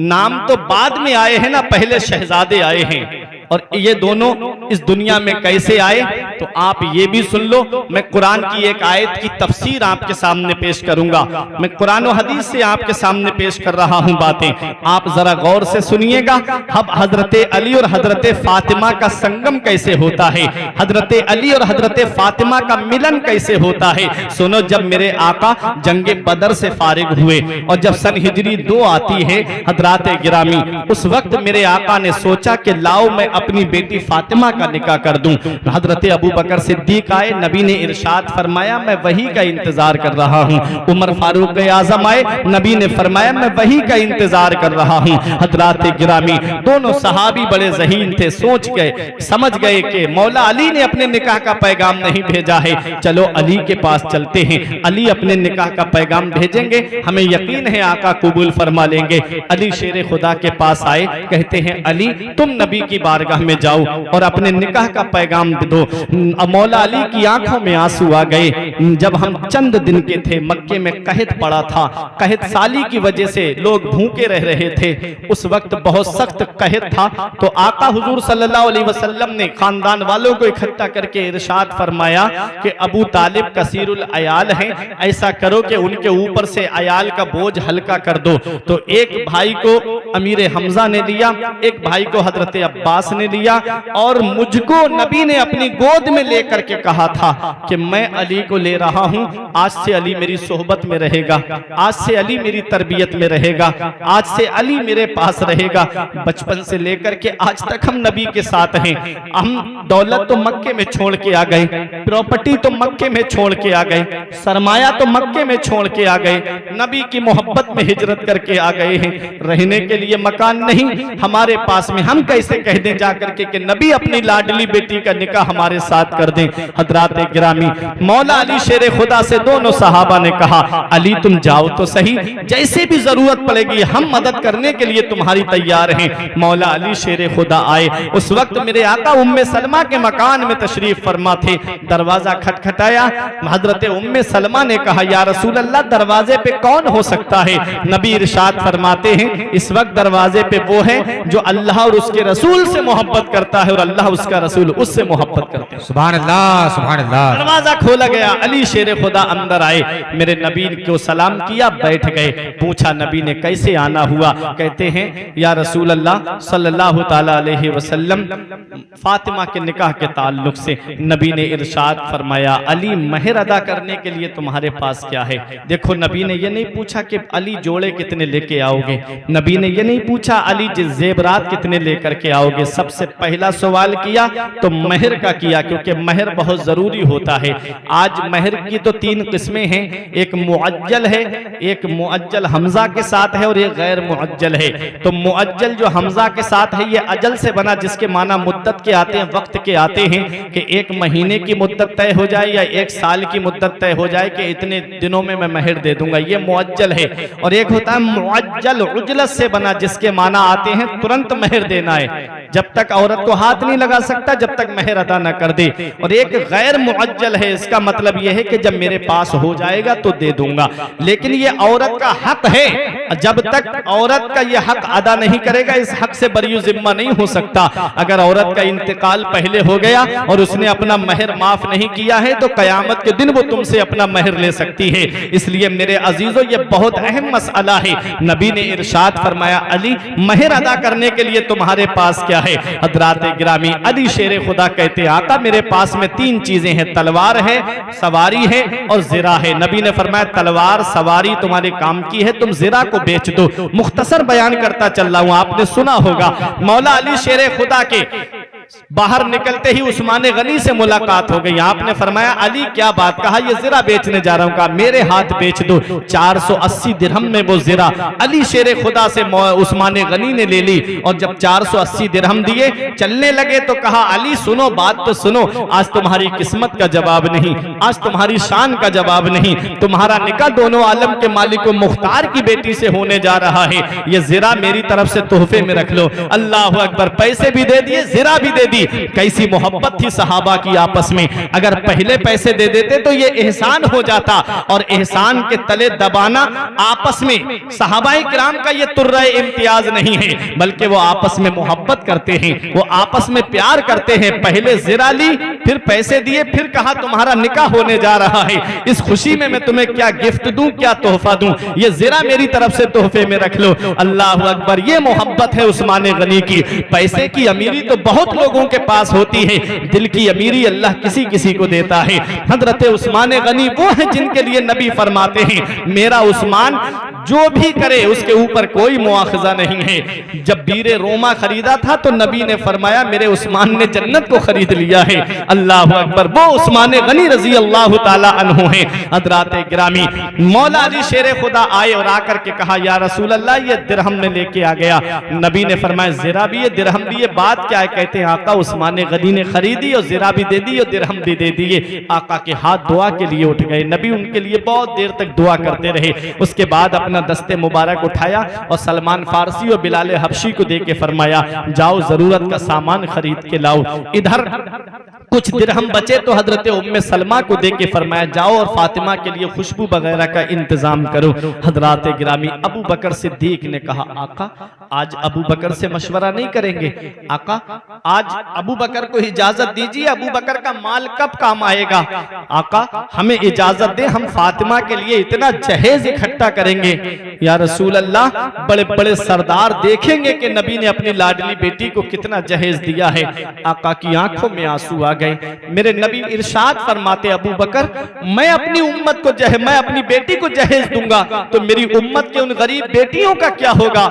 नाम तो बाद में आए हैं ना, पहले शहजादे आए हैं। और ये दोनों इस दुनिया में कैसे आए तो आप ये भी सुन लो। मैं कुरान की एक आयत की तफसीर आपके सामने पेश करूंगा। मैं कुरान और हदीस से आपके सामने पेश कर रहा हूं बातें, आप जरा गौर से सुनिएगा। अब हजरत अली और हजरत फातिमा का संगम कैसे होता है, हजरत अली और हजरत फातिमा का मिलन कैसे होता है। सुनो, जब मेरे आका जंगे बदर से फारिग हुए और जब सन हिजरी 2 आती है हजरात गिरामी, उस वक्त मेरे आका ने सोचा कि लाओ मैं अपनी बेटी फातिमा का निकाह कर दूं। हजरत अबू बकर सिद्दीक आए, नबी ने इरशाद फरमाया मैं वही का इंतजार कर रहा हूं। उमर फारूक आजम आए, नबी ने फरमाया मैं वही का इंतजार कर रहा हूं। हजरात गिरामी, दोनों सहाबी बड़े ज़हीन थे, सोच गए समझ गए कि मौला अली ने अपने निकाह का पैगाम नहीं भेजा है, चलो अली के पास चलते हैं, अली अपने निकाह का पैगाम भेजेंगे, हमें यकीन है आका कबूल फरमा लेंगे। अली शेर खुदा के पास आए, कहते हैं अली तुम नबी की बारगाह में जाओ और अपने निकाह का पैगाम दो। मौला अली की आंखों में आंसू आ गए। जब हम चंद दिन के थे, मक्के में कहत पड़ा था, कहत साली की वजह से लोग भूखे रह रहे थे, उस वक्त बहुत सख्त कहत था। तो आका हुजूर सल्लल्लाहु अलैहि वसल्लम ने खानदान वालों को इकट्ठा करके इरशाद फरमाया कि अबू तालिब कसीरुल अयाल हैं, ऐसा करो कि उनके ऊपर से अयाल का बोझ हल्का कर दो। तो एक भाई को अमीर हमजा ने दिया, एक भाई को हजरत अब्बास ने दिया, और मुझको नबी ने अपनी गोद में लेकर के कहा था कि मैं अली को ले रहा हूं, आज से अली मेरी सोहबत में रहेगा, आज से अली मेरी तरबियत में रहेगा, आज से अली मेरे पास रहेगा। बचपन से लेकर के आज तक हम नबी के साथ हैं। हम दौलत तो मक्के में छोड़ के आ गए, प्रॉपर्टी तो मक्के में छोड़ के आ गए, सरमाया तो मक्के में छोड़ के आ गए, नबी की मोहब्बत में हिजरत करके आ गए हैं। रहने के लिए मकान नहीं हमारे पास में, हम कैसे कह दें जाकर के कि नबी अपनी लाडली बेटी का निकाह हमारे साथ कर दें। हजरात गिरामी, मौला अली शेर खुदा से दोनों सहाबा ने कहा अली तुम जाओ तो सही, जैसे भी जरूरत पड़ेगी हम मदद करने के लिए तुम्हारी तैयार हैं। मौला अली शेर खुदा आए, उस वक्त मेरे आका उम्मे सलमा के मकान में तशरीफ फरमा थे। दरवाजा खटखटाया, हजरत उम्मे सलमा ने कहा या रसूल अल्लाह दरवाजे पे कौन हो सकता है। नबी इरशाद फरमाते हैं इस वक्त दरवाजे पे वो है जो अल्लाह और उसके रसूल से मोहब्बत करता है और अल्लाह उसका रसूल उससे मोहब्बत करते हैं। सुभान अल्लाह, सुभान अल्लाह। दरवाजा खोला गया, अली शेर खुदा अंदर आए, मेरे नबी को सलाम किया, बैठ गए। पूछा नबी ने कैसे आना हुआ, कहते हैं या रसूल अल्लाह सल्लल्लाहु ताला अलैहि वसल्लम फातिमा के निकाह के ताल्लुक से नबी ने इरशाद फरमाया अली महर अदा करने के लिए तुम्हारे पास क्या है। देखो नबी ने ये नहीं पूछा कि अली जोड़े कितने लेके आओगे, नबी ने ये नहीं पूछा अली जेबरात कितने लेकर के आओगे। सबसे पहला सवाल किया तो महर का किया, क्योंकि महर बहुत जरूरी होता है। आज महर की तो 3 किस्में हैं, एक मुअज्जल है, एक मुअज्जल हमजा के साथ है और एक गैर मुअज्जल है। तो मुअज्जल जो हमजा के साथ है ये अजल से बना, जिसके माना मुद्दत के आते हैं, वक्त के आते हैं कि 1 महीने की मुद्दत तय हो जाए या 1 साल की मुद्दत तय हो जाए कि इतने दिनों में मैं महर दे दूंगा, ये मुअज्जल है। और एक होता है मुअज्जल उजलत से बना, जिसके माना आते हैं तुरंत महर देना है, जब तक औरत को हाथ नहीं लगा सकता जब तक महर अदा न कर दे। और एक गैर मुअज्जल है, इसका मतलब यह है कि जब मेरे पास हो जाएगा तो दे दूंगा, लेकिन ये औरत का हक है, जब तक औरत का यह हक अदा नहीं करेगा इस हक से बरी जिम्मा नहीं हो सकता। अगर औरत का इंतकाल पहले हो गया और उसने अपना महर माफ नहीं किया है तो कयामत के दिन वो तुमसे अपना महर ले सकती है। इसलिए मेरे अजीजों ये बहुत अहम मसला है। नबी ने इरशाद फरमाया अली महर अदा करने के लिए तुम्हारे पास क्या है। हजरात गिरामी, अली शेर खुदा कहते आका मेरे पास में 3 चीजें हैं, तलवार है, सवारी है और जिरा है। नबी ने फरमाया तलवार सवारी तुम्हारे काम की है, तुम जिरा को बेच दो। मुख्तसर बयान करता चल रहा हूं, आपने सुना होगा मौला अली शेर खुदा के बाहर निकलते ही उस्मान गनी से मुलाकात हो गई। आपने फरमाया अली क्या बात, कहा ये जिरा बेचने जा रहा हूं, कहा मेरे हाथ बेच दो। 480 दिरहम में वो जिरा अली शेर खुदा से उस्मान गनी ने ले ली और जब 480 दिरहम दिए चलने लगे तो कहा अली सुनो बात तो सुनो, आज तुम्हारी किस्मत का जवाब नहीं, आज तुम्हारी शान का जवाब नहीं, तुम्हारा निकाह दोनों आलम के मालिक मुख्तार की बेटी से होने जा रहा है, ये जिरा मेरी तरफ से तोहफे में रख लो। अल्लाह अकबर, पैसे भी दे दिए, जिरा भी दे दी। कैसी मोहब्बत थी सहाबा की आपस में। अगर पहले पैसे दे देते तो ये एहसान हो जाता, और एहसान के तले दबाना आपस में सहाबाए किराम का ये तुर्रा इम्तियाज नहीं है, बल्कि वो आपस में मोहब्बत करते हैं, वो आपस में प्यार करते हैं। पहले ज़िरा ली, फिर पैसे दिए, फिर कहा तुम्हारा निकाह होने जा रहा है, इस खुशी में मैं तुम्हें क्या गिफ्ट दूं, क्या तोहफा दूं, ये ज़िरा मेरी तरफ से तोहफे में रख लो। अल्लाह अकबर, ये मोहब्बत है उस्मान गनी की। पैसे की अमीरी तो बहुत लोगों के पास होती है, दिल की अमीरी अल्लाह किसी किसी को देता है। हजरत उस्मान गनी वो है जिनके लिए नबी फरमाते हैं, मेरा उस्मान जो भी करे उसके ऊपर कोई मुआखजा नहीं है। जब बीरे रोमा खरीदा था तो नबी ने फरमाया मेरे उस्मान ने जन्नत को खरीद लिया है। अल्लाह अकबर, वो उस्मान गनी रजी अल्लाह ताला अन्हु हैं। हजरात गिरामी, मौला अली शेर खुदा आए और आकर के कहा या रसूल अल्लाह, ये दिरहम में लेके आ गया। नबी ने फरमाया ज़िरा भी है, दिरहम भी है, बात क्या है? कहते हैं आका उस्मान गनी ने खरीदी और ज़िरा भी दे दी और दिरहम भी दे दिए। आका के हाथ दुआ के लिए उठ गए। नबी उनके लिए बहुत देर तक दुआ करते रहे। उसके बाद अपना दस्ते मुबारक उठाया और सलमान फारसी और बिलाल हबशी को दे के फरमाया जाओ जरूरत का सामान खरीद के लाओ। इधर कुछ दिरहम बचे तो हजरत उम्मे सलमा को दे के फरमाया जाओ और फातिमा के लिए खुशबू वगैरह का इंतजाम करो। हजरात गिरामी, अबू बकर सिद्दीक ने कहा आका आज अबू बकर से मशवरा नहीं करेंगे? आका आज अबू बकर को इजाजत दीजिए, अबू बकर का माल कब काम आएगा? आका हमें इजाजत दे, हम फातिमा के लिए इतना जहेज इकट्ठा करेंगे। या रसूल अल्लाह, बड़े बड़े सरदार देखेंगे कि नबी ने अपनी लाडली बेटी को कितना जहेज दिया है। आका की आंखों में आंसू आ गए। मेरे नबी इरशाद फरमाते अबू बकर, मैं अपनी उम्मत को मैं अपनी बेटी को जहेज दूंगा तो मेरी उम्मत के उन गरीब बेटियों का क्या होगा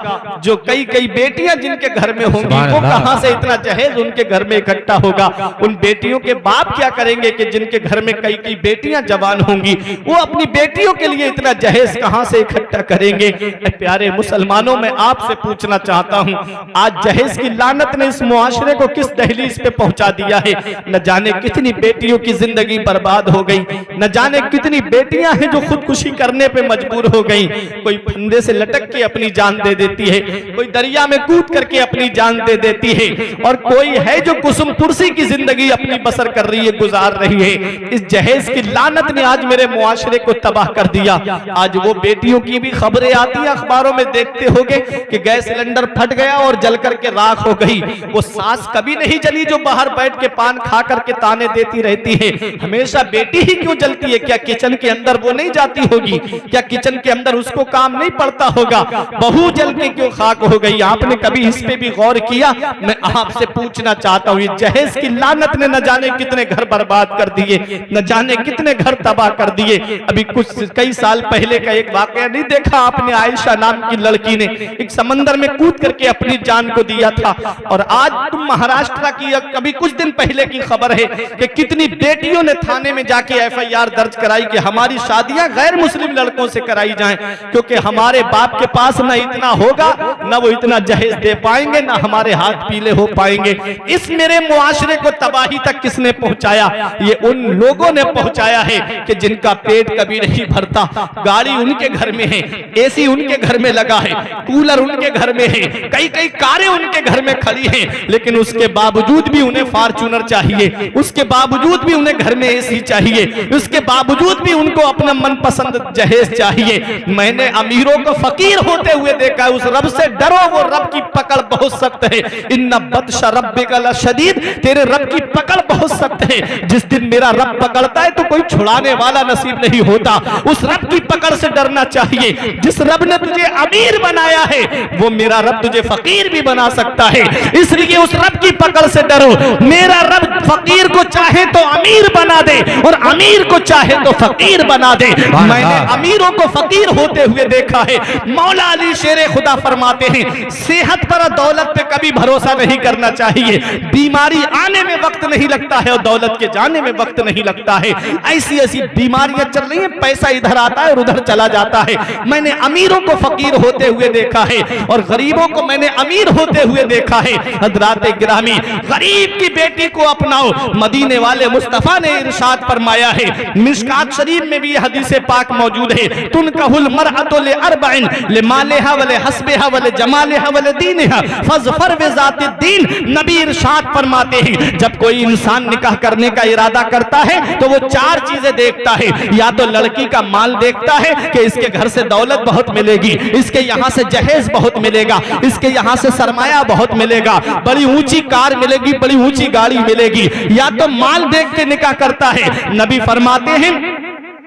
जो कई कई बेटियां जिनके घर में होंगी, वो कहां से इतना जहेज उनके घर में इकट्ठा होगा? उन बेटियों के बाप क्या करेंगे कि जिनके घर में कई कई बेटियां जवान होंगी, वो अपनी बेटियों के लिए इतना जहेज कहां से इकट्ठा करेंगे? प्यारे मुसलमानों, मैं आपसे पूछना चाहता हूं, आज जहेज की लानत ने इस मुआशरे को किस दहलीज पे पहुंचा दिया है? न जाने कितनी बेटियों की जिंदगी बर्बाद हो गई, न जाने कितनी बेटियां हैं जो खुदकुशी करने पे मजबूर हो गई। कोई फंदे से लटक के अपनी जान दे देती है, कोई दरिया में कूद करके अपनी जान दे देती है, और कोई है जो कुसुम कुर्सी की जिंदगी अपनी बसर कर रही है, गुजार रही है। इस जहेज की लानत ने आज मेरे मुआशरे को तबाह कर दिया। आज वो बेटियों की भी खबरें आती है, अखबारों में देखते होगे कि गैस सिलेंडर फट गया और जल करके राख हो गई। वो सास कभी नहीं जली जो बाहर बैठ के पान खा करके ताने देती रहती है, हमेशा बेटी ही क्यों जलती है? क्या किचन के अंदर वो नहीं जाती होगी? क्या किचन के अंदर उसको काम नहीं पड़ता होगा? बहू जल के क्यों खाक हो गई? आपने कभी इस पे भी गौर किया? मैं आपसे पूछना चाहता हूँ, ये जहेज की लानत ने न जाने कितने घर बर्बाद कर दिए, न जाने कितने घर तबाह कर दिए। अभी कुछ कई साल पहले का एक वाकया नहीं देखा आपने? आयशा नाम की लड़की ने एक समंदर में कूद करके अपनी जान को दिया था। और आज तुम महाराष्ट्र की कभी कुछ दिन पहले की खबर है कि कितनी बेटियों ने थाने में जाके एफआईआर दर्ज कराई कि हमारी शादियां गैर मुस्लिम लड़कों से कराई जाएं, क्योंकि हमारे बाप के पास न इतना होगा, न वो इतना जहेज दे पाएंगे, न हमारे हाथ पीले हो पाएंगे। इस मेरे मुआशरे को तबाही तक किसने पहुंचाया? ये उन लोगों ने पहुंचाया है कि जिनका पेट कभी नहीं भरता। गाड़ी उनके घर में है, एसी उनके घर में लगा है, कूलर उनके घर में है, कई कई कारें उनके घर में खड़ी हैं, लेकिन उसके बावजूद भी उन्हें फॉर्च्यूनर चाहिए, उसके बावजूद भी उन्हें घर में एसी चाहिए, उसके बावजूद भी उनको अपना मनपसंद जहेज चाहिए। मैंने अमीरों को फकीर होते हुए देखा है। उस रब से डरो, वो रब की पकड़ बहुत सख्त है। इन्ना बत्श रब्बिका लशदीद, तेरे रब की पकड़ बहुत सख्त है। जिस दिन मेरा रब पकड़ता है तो कोई छुड़ाने वाला नसीब नहीं होता। उस रब की पकड़ से डरना चाहिए। जिस रब ने तुझे अमीर बनाया है वो मेरा रब तुझे फकीर भी बना सकता है, इसलिए उस रब की पकड़ से डरो। मेरा रब फकीर को चाहे तो अमीर बना दे और अमीर को चाहे तो फकीर बना दे। मैंने अमीरों को फकीर होते हुए देखा है। मौला अली शेर खुदा फरमाते हैं, सेहत पर और दौलत पे कभी भरोसा नहीं करना चाहिए। बीमारी आने में वक्त नहीं लगता है और दौलत के जाने में वक्त नहीं लगता है। ऐसी ऐसी बीमारियां चल रही हैं, पैसा इधर आता है और उधर चला जाता है। मैंने अमीरों को फकीर होते हुए देखा है और गरीबों को मैंने अमीर होते हुए देखा है। हज़रात गिरामी, गरीब की बेटी को अपनाओ। मदीने वाले मुस्तफ़ा ने इरशाद फरमाया है, मिशकात शरीफ में भी हदीस पाक मौजूद है, तुनकहुल मरअतु लिअरबइन लिमालिहा व लिहस्बिहा व लिजमालिहा व लिदीनिहा फज़फर बिज़ाति दीन। नबी इरशाद फरमाते हैं, जब कोई इंसान निकाह करने का इरादा करता है तो वो चार चीजें देखता है। या तो लड़की का माल देखता है कि इसके घर से दौलत बहुत मिलेगी, इसके यहाँ से जहेज बहुत मिलेगा, इसके यहाँ से सरमाया बहुत मिलेगा, बड़ी ऊंची कार मिलेगी, बड़ी ऊंची गाड़ी मिलेगी। या तो माल देख के निकाह करता है। नबी फरमाते हैं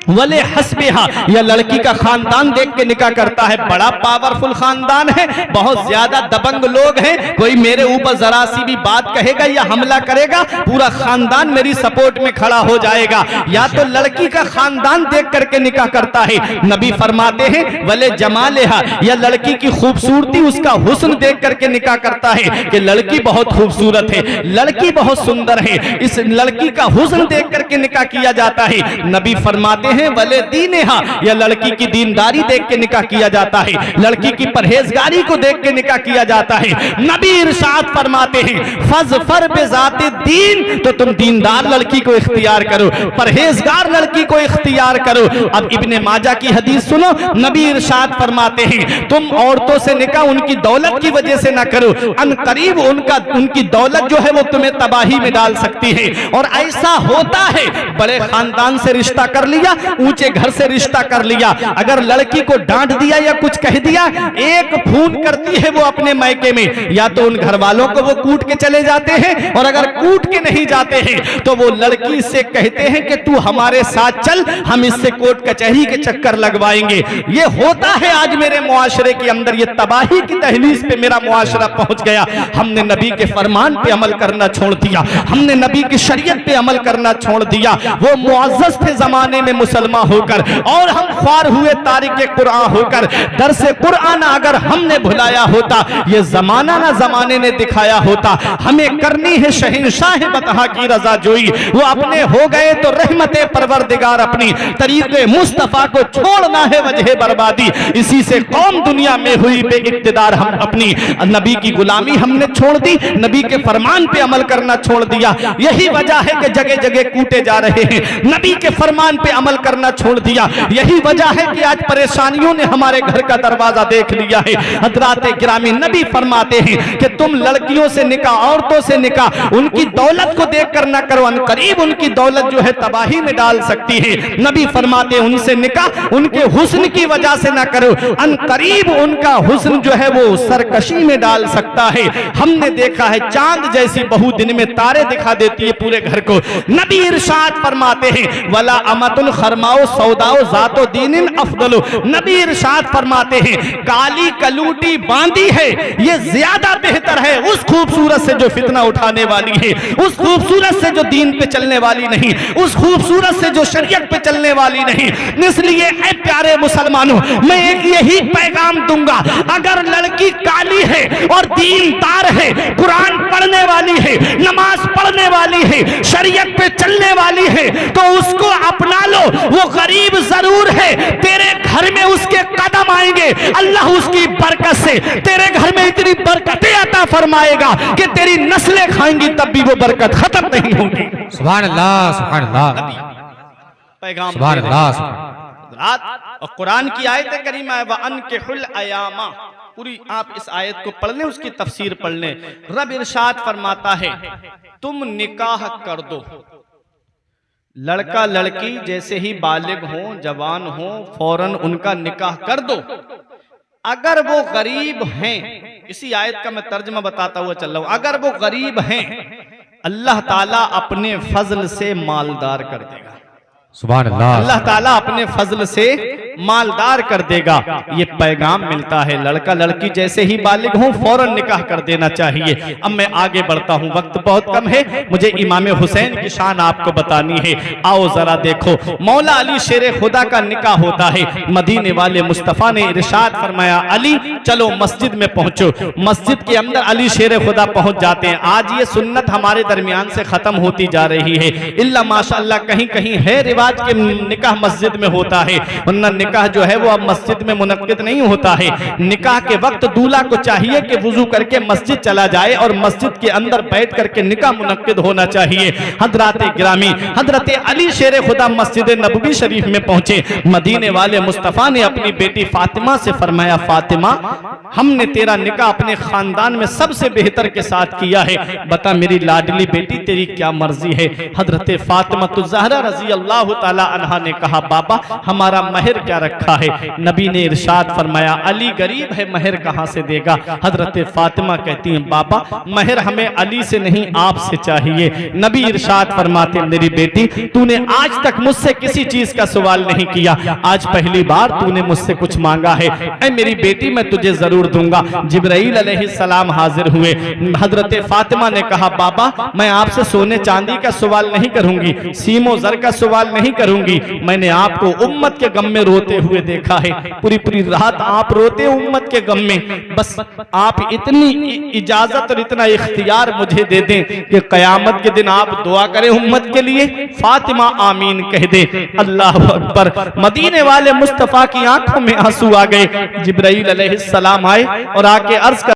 वले हस्बिहा, या लड़की का खानदान देख के निकाह करता है। बड़ा पावरफुल खानदान है, बहुत ज्यादा दबंग लोग हैं, कोई मेरे ऊपर जरा सी भी बात कहेगा या हमला करेगा पूरा खानदान मेरी सपोर्ट में खड़ा हो जाएगा। या तो लड़की का खानदान देख करके निकाह करता है। नबी फरमाते हैं वले जमालेहा, या लड़की की खूबसूरती, उसका हुस्न देख करके निकाह करता है कि लड़की बहुत खूबसूरत है, लड़की बहुत सुंदर है, इस लड़की का हुस्न देख करके निकाह किया जाता है। नबी फरमाते वले दीनेहा, या लड़की की दीनदारी देख के निकाह किया जाता है, लड़की की परहेजगारी को देख के निकाह किया जाता है। नबी इरशाद फरमाते हैं फज़फर बिज़ाति दीन, तो तुम दीनदार लड़की को इख्तियार करो, परहेजगार लड़की को इख्तियार करो। अब इब्ने माजा की हदीस सुनो, नबी इरशाद फरमाते हैं तुम औरतों से निकाह उनकी दौलत की वजह से ना करो, अनकरीब उनकी दौलत जो है वो तुम्हें तबाही में डाल सकती है। और ऐसा होता है, बड़े खानदान से रिश्ता कर लिया, ऊंचे घर से रिश्ता कर लिया, अगर लड़की को डांट दिया या कुछ कह दिया, एक फोन करती है वो अपने मायके में, या तो उन घर वालों को वो कूट के चले जाते हैं, और अगर कूट के नहीं जाते हैं तो वो लड़की से कहते हैं कि तू हमारे साथ चल, हम इससे कोर्ट कचहरी के चक्कर लगवाएंगे। ये होता है आज मेरे मुआशरे के अंदर, ये तबाही की दहलीज पे मेरा मुआशरा पहुंच गया। हमने नबी के फरमान पे अमल करना छोड़ दिया, हमने नबी की शरीयत पे अमल करना छोड़ दिया। वो मुअज़्ज़ज़ थे जमाने में मुसलमान होकर, और हम ख्वार हुए तारिक कुरान होकर। दरसे कुरान अगर हमने भुलाया होता, ये जमाना ना जमाने ने दिखाया होता। हमें करनी है शहंशाह बतहा की रजा जोई, वो अपने हो गए तो रहमत परवरदिगार अपनी, तरीके मुस्तफा को छोड़ना है वजह बर्बादी। इसी से कौम दुनिया में हुई बेइक्तिदार, हम अपनी नबी की गुलामी हमने छोड़ दी, नबी के फरमान पे अमल करना छोड़ दिया। यही वजह है कि जगह जगह कूटे जा रहे हैं, नबी के फरमान पे अमल करना छोड़ दिया। यही वजह है कि आज परेशानियों ने हमारे घर का दरवाजा देख लिया है। हज़रात गिरामी, नबी फरमाते हैं कि तुम लड़कियों से निकाह, औरतों से निकाह उनकी दौलत को देख कर ना करो, अनकरीब उनकी दौलत जो है तबाही में डाल सकती है। नबी फरमाते हैं उनसे निकाह उनके हुस्न की वजह से ना करो, अनकरीब उनका हुस्न जो है वो सरकशी में डाल सकता है। हमने देखा है चांद जैसी बहू दिन में तारे दिखा देती है पूरे घर को। नबी इरशाद फरमाते हैं वला अमतुल खरमाओ सौदाओ जातो दीनिन अफदलो। नबी इरशाद फरमाते हैं काली कलूटी बांधी है ये ज्यादा बेहतर है उस खूबसूरत से जो फितना उठाने वाली है, उस खूबसूरत से जो दीन पे चलने वाली नहीं, उस खूबसूरत से जो शरीयत पे चलने वाली नहीं। इसलिए ऐ प्यारे मुसलमानों, मैं एक यही पैगाम दूंगा, अगर लड़की काली है और दीनदार है, कुरान पढ़ने वाली है, नमाज पढ़ने वाली है, शरीयत पे चलने वाली है, तो उसको अपना लो। वो गरीब जरूर है, तेरे घर में उसके कदम आएंगे, अल्लाह उसकी बरकत से तेरे घर में इतनी बरकतें अता फरमाएगा कि तेरी नस्लें खाएंगी तब भी वो बरकत खत्म नहीं होगी। सुभान अल्लाह, सुभान अल्लाह, पैगाम सुभान अल्लाह। और कुरान की आयत करीमा है व अनकिहुल अयामा, पूरी आप इस आयत को पढ़ लें, उसकी तफसीर पढ़ लें। रब इरशाद फरमाता है तुम निकाह कर दो, लड़का लड़की जैसे ही बालिग हो, जवान हो, फौरन उनका निकाह कर दो। अगर वो गरीब हैं, इसी आयत का मैं तर्जुमा बताता हुआ चल रहा हूं, अगर वो गरीब हैं अल्लाह ताला अपने फजल से मालदार कर देगा। सुभान अल्लाह, अल्लाह ताला अपने फजल से मालदार कर देगा। ये पैगाम मिलता है, लड़का लड़की जैसे ही बालिग हों फौरन निकाह कर देना चाहिए। अब मैं आगे बढ़ता हूँ, वक्त बहुत कम है, मुझे इमाम हुसैन की शान आपको बतानी है। आओ जरा देखो, मौला अली शेर खुदा का निकाह होता है। मदीने वाले मुस्तफ़ा ने इरशाद फरमाया अली चलो मस्जिद में पहुंचो। मस्जिद के अंदर अली शेर खुदा पहुंच जाते हैं। आज ये सुन्नत हमारे दरमियान से खत्म होती जा रही है, इल्ला माशाअल्लाह कहीं कहीं है रिवाज के निकाह मस्जिद में होता है, वरना निकाह जो है वो अब मस्जिद में मुनक्किद नहीं होता है। निकाह के वक्त दूल्हा को चाहिए कि वुजू करके मस्जिद चला जाए और मस्जिद के अंदर बैठ करके निकाह मुनक्किद होना चाहिए। हजरात गिरामी, हजरत अली शेर खुदा मस्जिद नबवी शरीफ में पहुंचे। मदीने वाले मुस्तफ़ा ने अपनी बेटी फातिमा से फरमाया, फातिमा हमने तेरा निकाह अपने खानदान में सबसे बेहतर के साथ किया है, बता मेरी लाडली बेटी तेरी क्या मर्जी है। हजरत फातिमा तो ज़हरा रजी अल्लाह ताला अन्हा ने कहा, बाबा हमारा महर क्या रखा है। नबी ने इरशाद फरमाया, अली गरीब है, महर कहां से देगा। हजरत फातिमा कहती हैं, बाबा महर हमें अली से नहीं आपसे चाहिए। नबी इरशाद फरमाते, मेरी बेटी तूने आज तक मुझसे किसी चीज का सवाल नहीं किया, आज पहली बार तूने मुझसे कुछ मांगा है। ऐ मेरी बेटी मैं तुझे जरूर दूंगा। जिब्राइल अलैहिस्सलाम हाजिर हुए। हजरत फातिमा ने कहा, बाबा मैं आपसे सोने चांदी का सवाल नहीं करूंगी, सीमो जर का सवाल नहीं करूंगी। मैंने आपको उम्मत के गम में रोते हुए देखा है, पूरी पूरी रात आप रोते उम्मत के गम में। बस आप इतनी इजाजत और इतना इख्तियार मुझे दे दें कि कयामत के दिन आप दुआ करें उम्मत के लिए, फातिमा आमीन कह दे। अल्लाह अकबर। मदीने वाले मुस्तफा की आंखों में आंसू आ गए। जिब्राइल अलैहिस्सलाम आए और आके अर्ज